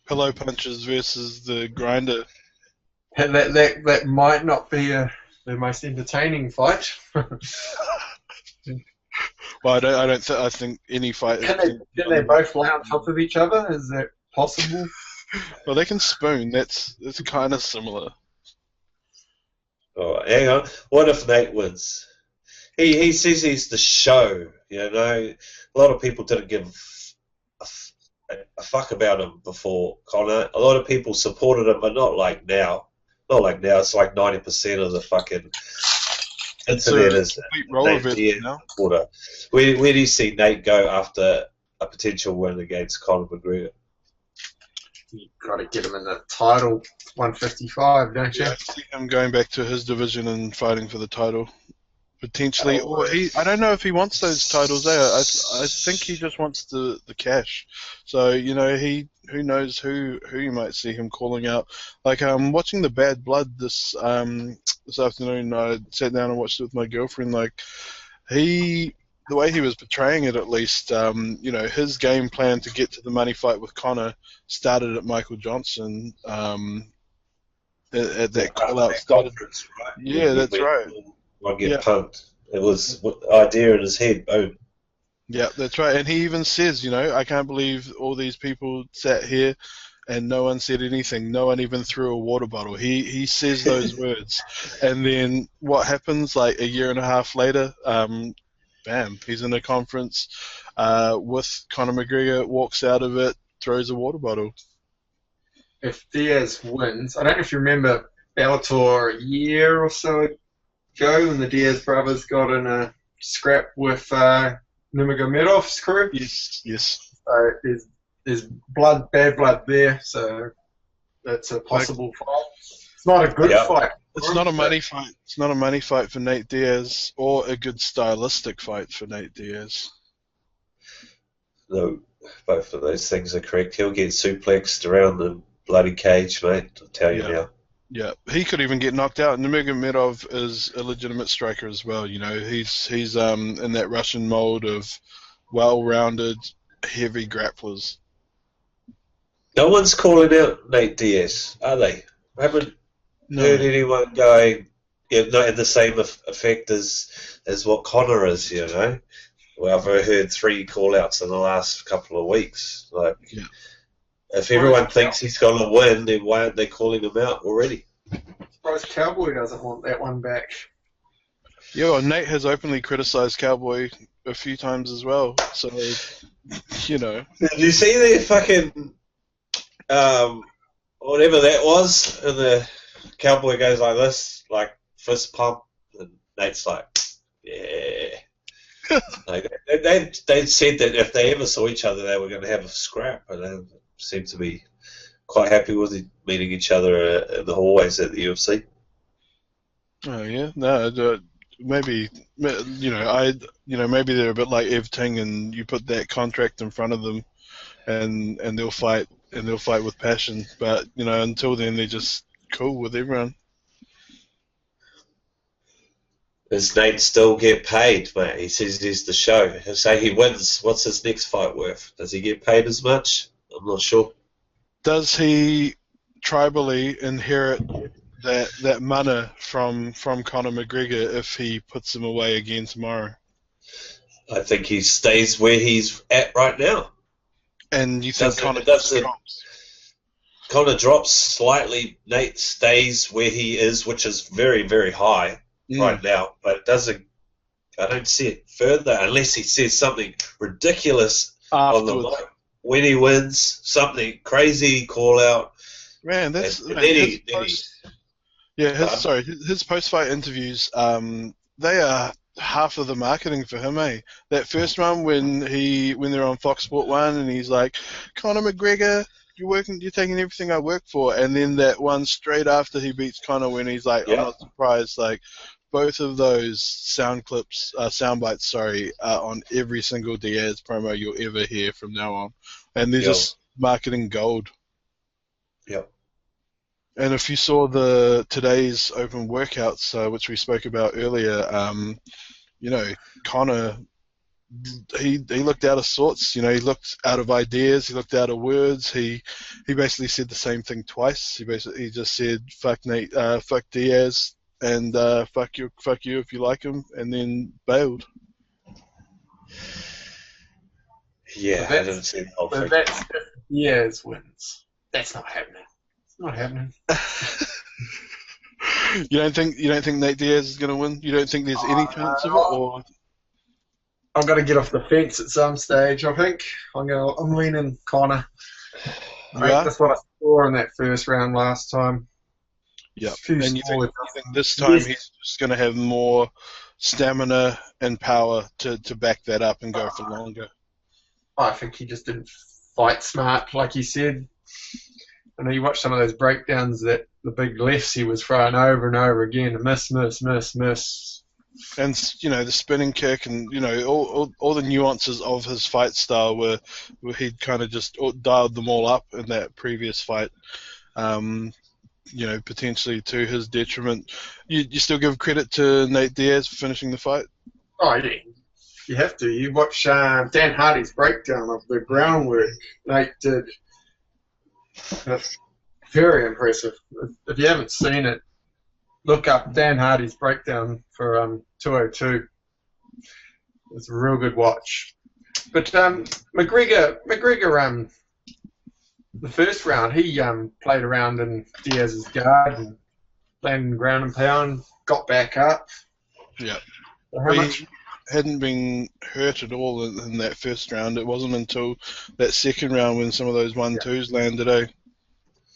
Pillow punches versus the grinder. That might not be the most entertaining fight. Well, I think any fight. Can they both lay on top of each other? Is that possible? Well, they can spoon. That's kind of similar. All right, hang on. What if Nate wins? He says he's the show. A lot of people didn't give a fuck about him before Connor. A lot of people supported him, but not like now. Not like now. It's like 90% of the fucking internet is Nate Diaz supporter. Where do you see Nate go after a potential win against Conor McGregor? You've got to get him in the title 155, don't you? Yeah, I see him going back to his division and fighting for the title. Potentially, or I don't know if he wants those titles there. I think he just wants the cash. So who knows who you might see him calling out. Like watching the Bad Blood this afternoon. I sat down and watched it with my girlfriend. Like the way he was portraying it, at least, his game plan to get to the money fight with Conor started at Michael Johnson. At that call out started. Right? Yeah, that's right. I get pumped. It was the idea in his head. Boom. Yeah, that's right. And he even says, I can't believe all these people sat here and no one said anything. No one even threw a water bottle. He says those words. And then what happens, like a year and a half later, bam, he's in a conference with Conor McGregor, walks out of it, throws a water bottle. If Diaz wins, I don't know if you remember Bellator a year or so ago when the Diaz brothers got in a scrap with Nurmagomedov's crew. Yes. So there's bad blood there, so that's a possible fight. It's not a good fight. It's not a money fight. It's not a money fight for Nate Diaz, or a good stylistic fight for Nate Diaz. No, both of those things are correct. He'll get suplexed around the bloody cage, mate. I'll tell you now. Yeah, he could even get knocked out. Nurmagomedov is a legitimate striker as well. He's in that Russian mold of well-rounded, heavy grapplers. No one's calling out Nate Diaz, are they? I haven't heard anyone going, not in the same effect as what Conor is, Well, I've heard 3 call-outs in the last couple of weeks. Like, Yeah. if everyone thinks he's going to win, then why aren't they calling him out already? I suppose Cowboy doesn't want that one back. Yeah, well, Nate has openly criticised Cowboy a few times as well. So, you know. Did you see their fucking whatever that was? And the Cowboy goes like this, like fist pump, and Nate's like, yeah. Like, they said that if they ever saw each other, they were going to have a scrap, and they seemed to be quite happy with meeting each other in the hallways at the UFC. Oh yeah, no, maybe maybe they're a bit like Ev Ting, and you put that contract in front of them, and they'll fight with passion. But until then, they're just cool with everyone. Does Nate still get paid, mate? He says he's the show. Say he wins, what's his next fight worth? Does he get paid as much? I'm not sure. Does he tribally inherit that mana from Conor McGregor if he puts him away again tomorrow? I think he stays where he's at right now. And you think Conor drops? Conor drops slightly. Nate stays where he is, which is very, very high right now. But it doesn't. I don't see it further unless he says something ridiculous on the mic when he wins, something crazy call out. Man, that's his post-fight interviews. They are half of the marketing for him, eh? That first one when they're on Fox Sport 1 and he's like, Conor McGregor, you're taking everything I work for, and then that one straight after he beats Conor when he's like, I'm not surprised. Like, both of those sound bites, are on every single Diaz promo you'll ever hear from now on, and they're just marketing gold. Yep. And if you saw today's open workouts, which we spoke about earlier, Conor, he looked out of sorts. He looked out of ideas. He looked out of words. He basically said the same thing twice. He just said fuck Nate, fuck Diaz, and fuck you if you like him, and then bailed. Yeah, I didn't see the whole thing. That's if Diaz wins. That's not happening. Not happening. You don't think Nate Diaz is going to win? You don't think there's any chance of it, or? I'm going to get off the fence at some stage. I think I'm leaning Conor. That's what I saw in that first round last time. Yeah, and you think this time he's just going to have more stamina and power to back that up and go for longer? I think he just didn't fight smart, like he said. I know you watch some of those breakdowns that the big lefts he was throwing over and over again, miss. And the spinning kick and all the nuances of his fight style where he'd kind of just dialed them all up in that previous fight. Potentially to his detriment. You still give credit to Nate Diaz for finishing the fight? Oh yeah, you have to. You watch Dan Hardy's breakdown of the groundwork Nate did. That's very impressive. If you haven't seen it, look up Dan Hardy's breakdown for 202. It's a real good watch. But McGregor, the first round, he played around in Diaz's guard and landed ground and pound, got back up. Yeah. So he hadn't been hurt at all in that first round. It wasn't until that second round when some of those 1-2s landed, eh?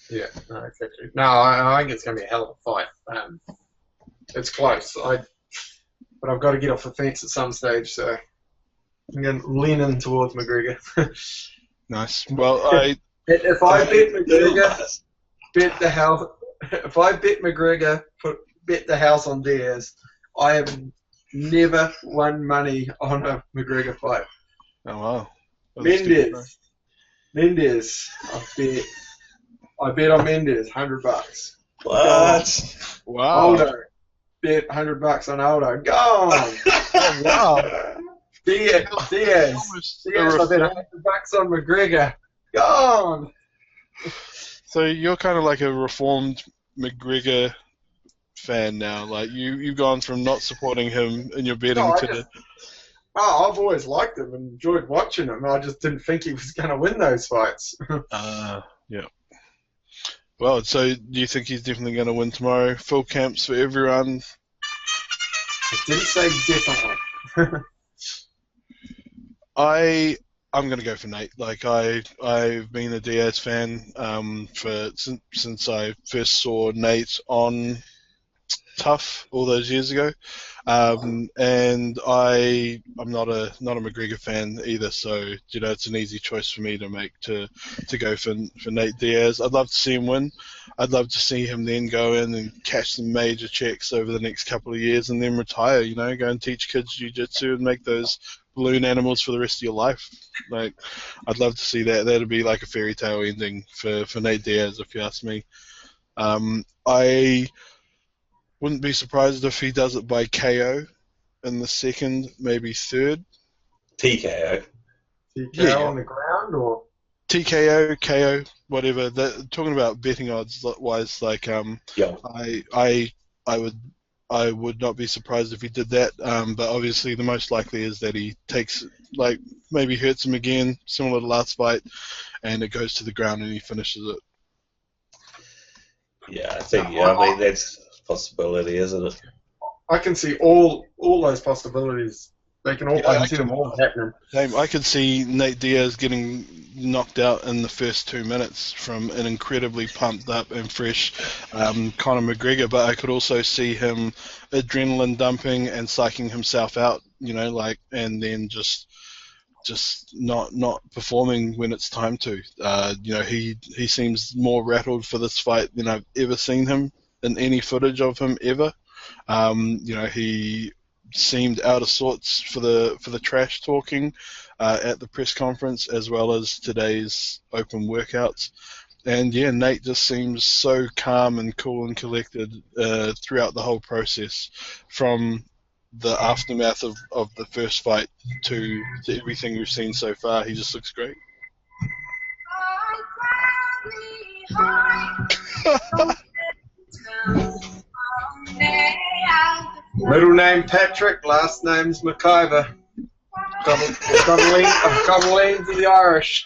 Yeah, no, exactly. No, I think it's going to be a hell of a fight. It's close. But I've got to get off the fence at some stage, so I'm going to lean in towards McGregor. Nice. Well, if I bet McGregor, bet the house. If I bet McGregor, bet the house on Diaz, I have never won money on a McGregor fight. Oh wow. Mendes. I bet on Mendes, $100. What? Wow. Aldo, bet $100 on Aldo. Gone. Oh wow. Diaz. I bet $100 on McGregor. Gone. So you're kind of like a reformed McGregor fan now. Like you've gone from not supporting him in your betting Oh, I've always liked him and enjoyed watching him. I just didn't think he was going to win those fights. Yeah. Well, so do you think he's definitely going to win tomorrow? Full camps for everyone? I didn't say definitely. I'm going to go for Nate. Like I've been a Diaz fan since I first saw Nate on Tough all those years ago, and I'm not a McGregor fan either. So it's an easy choice for me to make to go for Nate Diaz. I'd love to see him win. I'd love to see him then go in and cash some major checks over the next couple of years and then retire. Go and teach kids jiu-jitsu and make those balloon animals for the rest of your life. Like, I'd love to see that. That'd be like a fairy tale ending for Nate Diaz, if you ask me. I wouldn't be surprised if he does it by KO in the second, maybe third. TKO. TKO on the ground, or TKO, KO, whatever. Talking about betting odds wise, like Yeah. I would not be surprised if he did that. But obviously, the most likely is that he takes, like, maybe hurts him again, similar to last fight, and it goes to the ground and he finishes it. Yeah, I mean, that's a possibility, isn't it? I can see all those possibilities. They can all. I can see them all happening. Same. I could see Nate Diaz getting knocked out in the first 2 minutes from an incredibly pumped up and fresh Conor McGregor, but I could also see him adrenaline dumping and psyching himself out, and then just not performing when it's time to. He seems more rattled for this fight than I've ever seen him in any footage of him ever. He seemed out of sorts for the trash talking at the press conference, as well as today's open workouts. And yeah, Nate just seems so calm and cool and collected throughout the whole process, from the aftermath of the first fight to everything we've seen so far. He just looks great. Middle name Patrick, last name's McIver. Double lean to the Irish.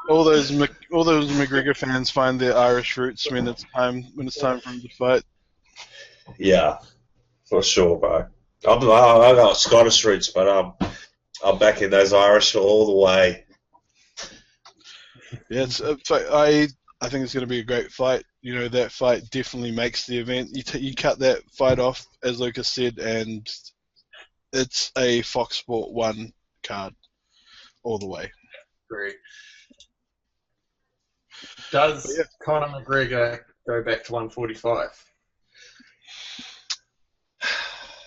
All those McGregor fans find their Irish roots when it's time for him to fight. Yeah, for sure, bro. I got Scottish roots, but I'm backing those Irish all the way. Yeah, I think it's going to be a great fight. That fight definitely makes the event. You cut that fight off, as Lucas said, and it's a Fox Sport 1 card all the way. Agree. Does Conor McGregor go back to 145?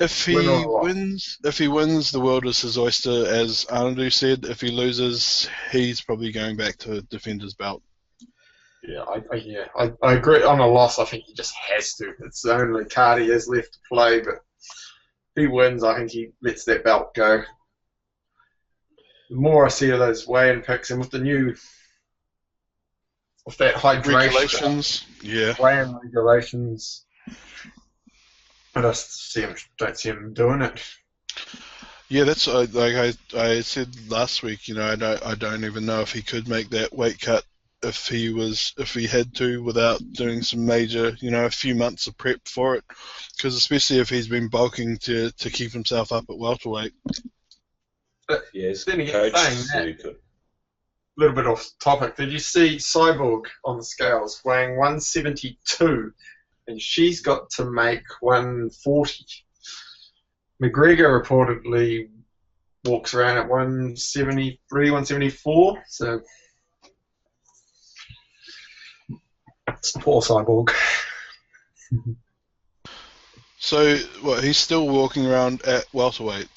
If he wins, the world is his oyster, as Anaru said. If he loses, he's probably going back to defend his belt. Yeah, I agree. On a loss, I think he just has to. It's the only card he has left to play, but if he wins, I think he lets that belt go. The more I see of those weigh-in picks, and with that hydration Regulations, weigh-in regulations, I just don't see him doing it. Yeah, that's like I said last week. I don't even know if he could make that weight cut if he had to, without doing some major, a few months of prep for it, because especially if he's been bulking to keep himself up at welterweight. But yes, then again, saying that, good. a little bit off topic. Did you see Cyborg on the scales weighing 172, and she's got to make 140? McGregor reportedly walks around at 173, 174. So it's poor Cyborg. So what? He's still walking around at welterweight.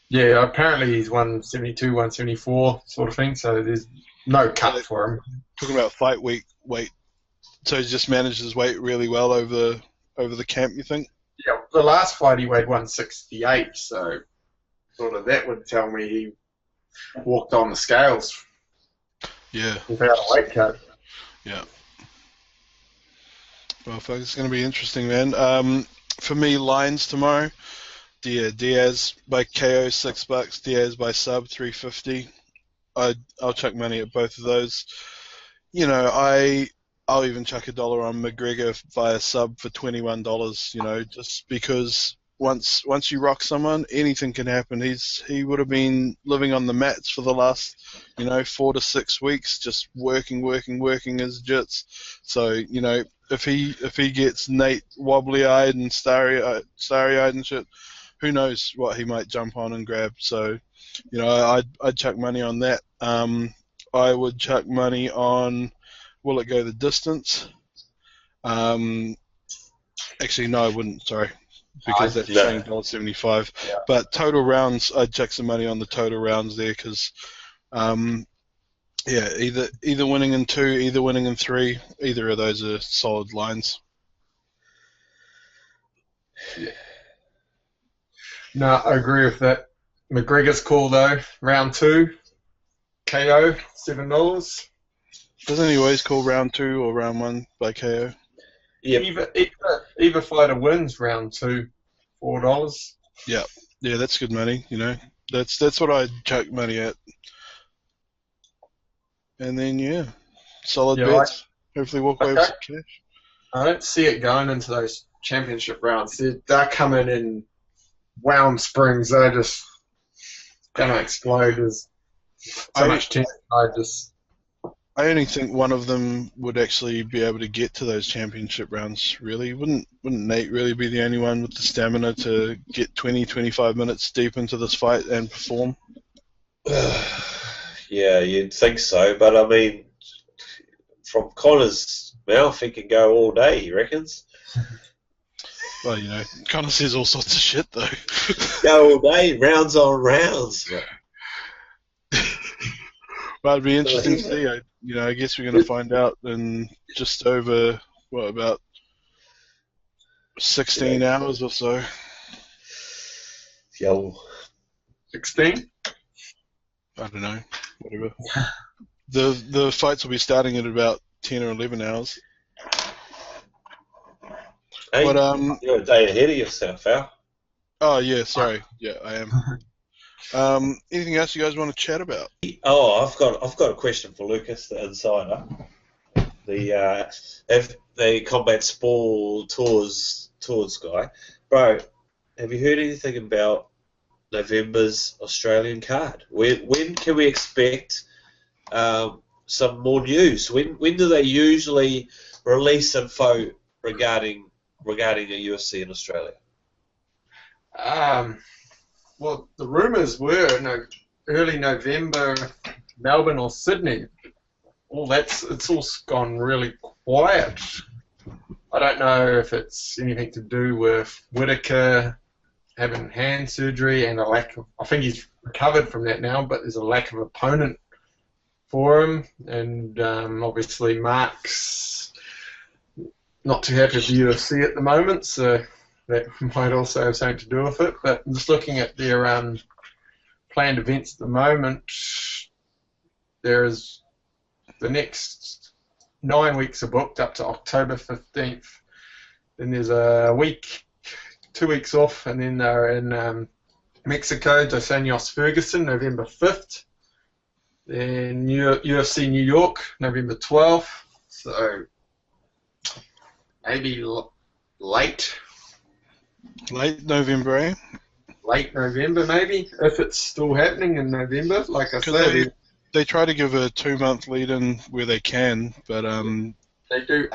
Yeah, apparently he's 172, 174 sort of thing, so there's no cut for him. Talking about fight week weight, so he's just managed his weight really well over the camp, you think? Yeah, the last fight he weighed 168, so sort of that would tell me he walked on the scales. Yeah. Without a weight cut. Yeah. Well, folks, it's going to be interesting, man. For me, lines tomorrow. Diaz by KO $6, Diaz by sub $3.50. I'll chuck money at both of those. You know, I'll even chuck $1 on McGregor via sub for $21. You know, just because once you rock someone, anything can happen. He would have been living on the mats for the last 4 to 6 weeks, just working his jits. So if he gets Nate wobbly-eyed and starry-eyed and shit, who knows what he might jump on and grab. So I'd chuck money on that. I would chuck money on, will it go the distance? Actually, no, I wouldn't. Sorry, because that's saying $1.75. Yeah. But total rounds, I'd chuck some money on the total rounds there because, either winning in 2, either winning in 3, either of those are solid lines. Yeah. No, I agree with that. McGregor's call though, round 2, KO, $7. Doesn't he always call round 2 or round 1 by KO? Yeah. Either fighter wins round 2, $4. Yeah, that's good money. That's what I'd chuck money at. And then solid bets. Hopefully walk away with some cash. I don't see it going into those championship rounds. They're coming in wound springs. They're just gonna explode. There's so much tension. I only think one of them would actually be able to get to those championship rounds, really. Wouldn't Nate really be the only one with the stamina to get 20-25 minutes deep into this fight and perform? Yeah, you'd think so, but I mean, from Connor's mouth, he can go all day, he reckons. Well, Connor says all sorts of shit, though. Go all day, rounds on rounds. Well, it'd be interesting to see. I guess we're going to find out in just over, about 16 hours or so. Yo. 16? I don't know. Whatever. The fights will be starting at about 10 or 11 hours. Hey, but, you're a day ahead of yourself, Al. Oh, yeah, sorry. Yeah, I am. Anything else you guys want to chat about? Oh, I've got a question for Lucas, the insider. The combat sport tours guy. Bro, have you heard anything about November's Australian card? When can we expect some more news? When do they usually release info regarding a UFC in Australia? Well, the rumours were early November, Melbourne or Sydney. It's all gone really quiet. I don't know if it's anything to do with Whittaker having hand surgery and I think he's recovered from that now, but there's a lack of opponent for him, and obviously Mark's not too happy with the UFC at the moment, so that might also have something to do with it. But I'm just looking at their planned events at the moment. There is the next 9 weeks are booked up to October 15th. Then there's a week, 2 weeks off, and then they're in Mexico, Dos Anjos Ferguson, November 5th. Then UFC New York, November 12th. So maybe late November, eh? Late November, maybe, if it's still happening in November. Like I said, they try to give a 2-month lead-in where they can, but they do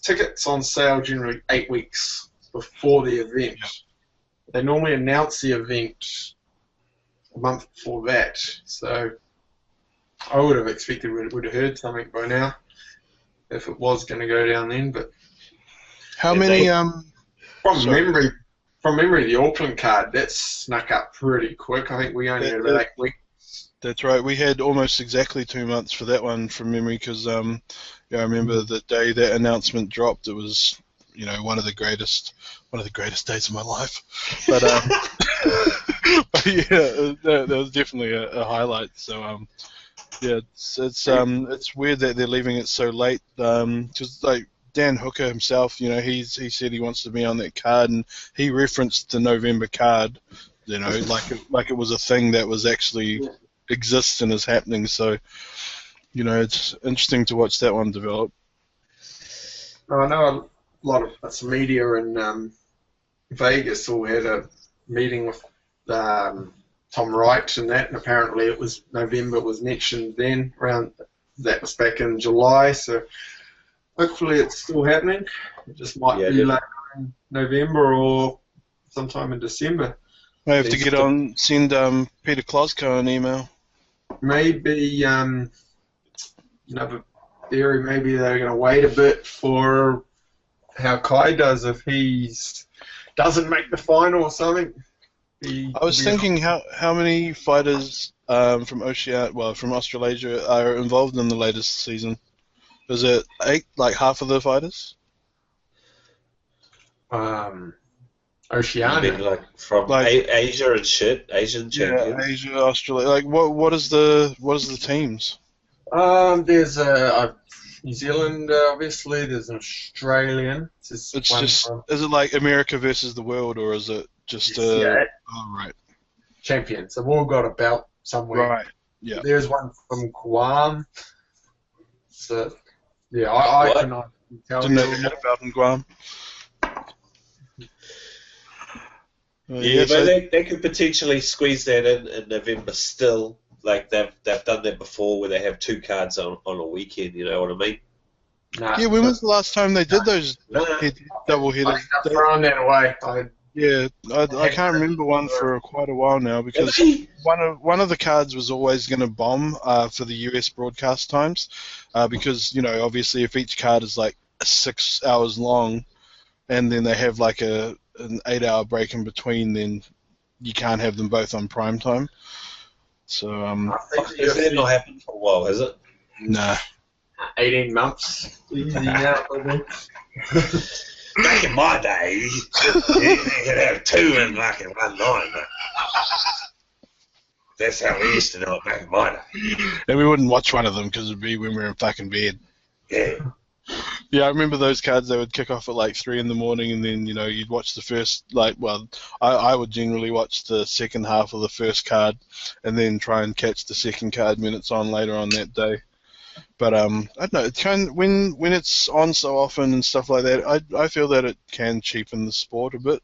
tickets on sale generally 8 weeks before the event. Yep. They normally announce the event a month before that, so I would have expected we would have heard something by now if it was going to go down then. But how many? From memory, the Auckland card that snuck up pretty quick. I think we only had about 8 weeks. That's right. We had almost exactly 2 months for that one from memory because I remember the day that announcement dropped. It was one of the greatest days of my life. But but yeah, that was definitely a highlight. So it's weird that they're leaving it so late because Dan Hooker himself, he said he wants to be on that card, and he referenced the November card, like it was a thing that was actually exists and is happening. So, it's interesting to watch that one develop. I know a lot of us media in Vegas all had a meeting with Tom Wright and that, and apparently it was November was mentioned then. That was back in July, so hopefully it's still happening. It just might be later in November or sometime in December. I have to send Peter Klosko an email. Maybe another theory, maybe they're going to wait a bit for how Kai does if he doesn't make the final or something. I was thinking how many fighters from Australasia are involved in the latest season. Is it 8, like half of the fighters? Oceania. Like from Asia and shit, Asian champions. Yeah, Asia, Australia. Like what is the teams? There's New Zealand, obviously. There's an Australian. Is it like America versus the world, or is it just Oh, right. Champions. They've all got a belt somewhere. Right. Yeah. There's one from Guam. So yeah, I cannot tell you. Didn't know they had a belt in Guam. But they could potentially squeeze that in November still. Like they've done that before, where they have 2 cards on a weekend. You know what I mean? Nah, when was the last time they did those double headers? Throwing that away. I can't remember one for quite a while now, because one of the cards was always going to bomb for the US broadcast times, because obviously if each card is like 6 hours long, and then they have like an 8-hour break in between, then you can't have them both on prime time. So has that not happened for a while, has it? Nah. 18 months. Easy now, Back in my day, you could have 2 in like in one night. That's how we used to do it back in my day. And we wouldn't watch one of them because it'd be when we were in fucking bed. Yeah. Yeah, I remember those cards. They would kick off at like 3 in the morning, and then you'd watch the first I would generally watch the second half of the first card, and then try and catch the second card when it's on later on that day. But I don't know. It can when it's on so often and stuff like that. I feel that it can cheapen the sport a bit.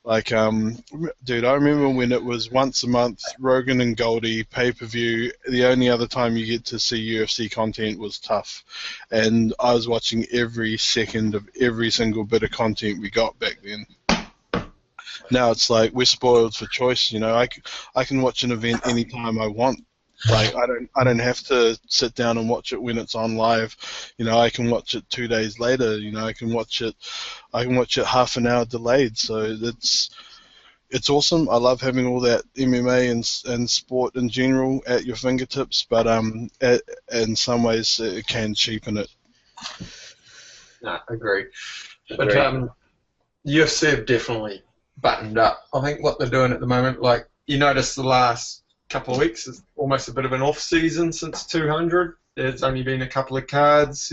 Like, dude, I remember when it was once a month, Rogan and Goldie, pay-per-view, the only other time you get to see UFC content was Tough. And I was watching every second of every single bit of content we got back then. Now it's like, we're spoiled for choice, I can watch an event anytime I want. Like, I don't have to sit down and watch it when it's on live. I can watch it 2 days later. I can watch it half an hour delayed. So it's awesome. I love having all that MMA and sport in general at your fingertips. But in some ways it can cheapen it. No, agree. But UFC have definitely buttoned up. I think what they're doing at the moment, like you notice the last couple of weeks is almost a bit of an off season since 200. There's only been a couple of cards,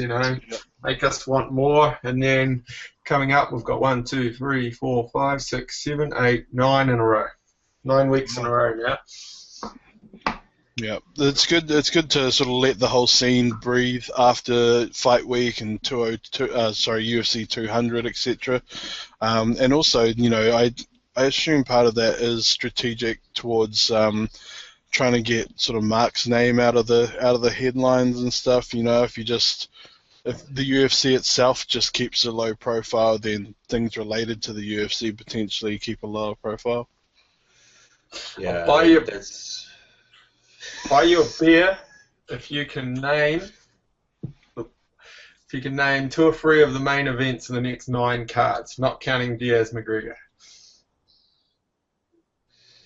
make us want more. And then coming up, we've got 1, 2, 3, 4, 5, 6, 7, 8, 9 in a row. 9 weeks in a row now. Yeah, it's good. It's good to sort of let the whole scene breathe after Fight Week and UFC 200, etc. And also, I assume part of that is strategic towards trying to get sort of Mark's name out of the headlines and stuff. If the UFC itself just keeps a low profile, then things related to the UFC potentially keep a lower profile. Yeah, buy you a beer if you can name 2 or 3 of the main events in the next 9 cards, not counting Diaz McGregor.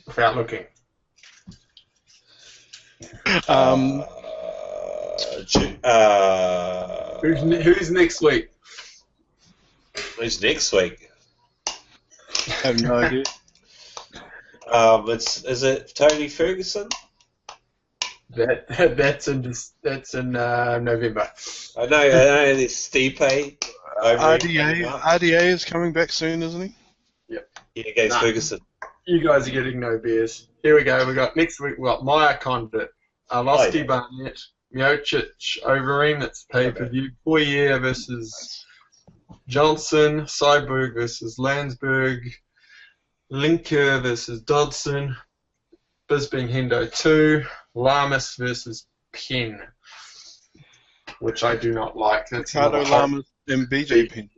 Without looking. Who's next week? Who's next week? I have no idea. Is it Tony Ferguson? That's in November. I know. There's Stipe. RDA is coming back soon, isn't he? Yep. Yeah, against Ferguson. You guys are getting no beers. Here we go. We got next week. We got Maya Condit, Losty Barnett, Miocic, Overeem. That's pay-per-view. Poirier versus Johnson, Cyborg versus Landsberg, Linker versus Dodson, Bisping Hendo 2, Lamas versus Penn, which I do not like. That's Ricardo Lamas and BJ Penn.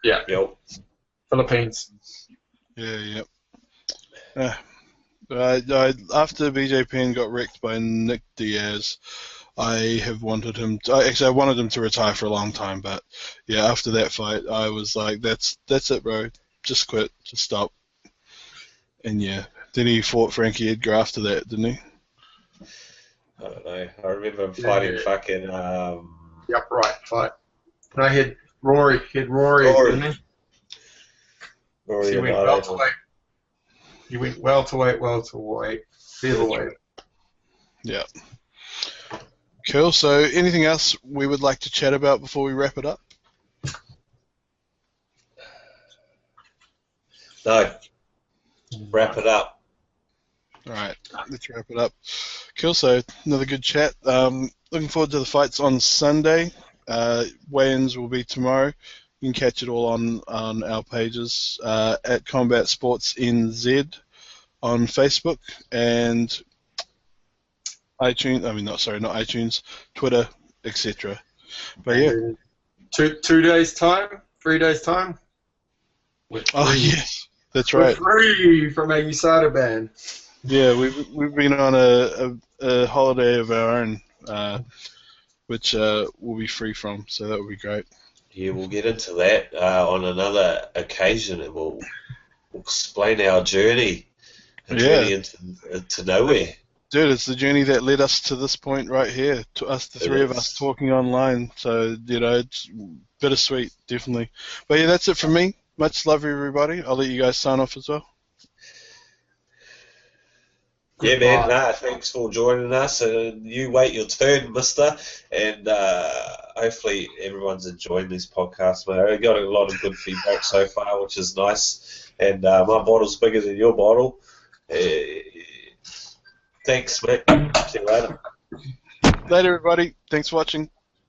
Yeah. Yep. Philippines. Yeah. After BJ Penn got wrecked by Nick Diaz, I wanted him to retire for a long time, but yeah, after that fight, I was like, that's it, bro. Just quit. Just stop. And yeah, then he fought Frankie Edgar after that, didn't he? I don't know. I remember him fighting fucking. Yep, right. Fight. No, he had Rory. Didn't he? Rory He went welterweight. He went welterweight, featherweight. Yeah. Cool. So, anything else we would like to chat about before we wrap it up? No. Wrap it up. All right, let's wrap it up. Cool. So, another good chat. Looking forward to the fights on Sunday. Weigh-ins will be tomorrow. You can catch it all on our pages at Combat Sports NZ on Facebook and iTunes. Not iTunes, Twitter, etc. But yeah, 2 days time, 3 days time. Oh yes, that's right. We're free from a USADA ban. Yeah, we've been on a holiday of our own, which we'll be free from. So that would be great. Yeah, we'll get into that on another occasion, and we'll explain our journey. Journey into nowhere. Dude, it's the journey that led us to this point right here, to us, the three of us talking online. So, it's bittersweet, definitely. But yeah, that's it from me. Much love, everybody. I'll let you guys sign off as well. Yeah, man. Thanks for joining us. You wait your turn, mister. And hopefully everyone's enjoying these podcasts, mate. I got a lot of good feedback so far, which is nice. And my bottle's bigger than your bottle. Thanks, mate. See you later. Later, everybody. Thanks for watching.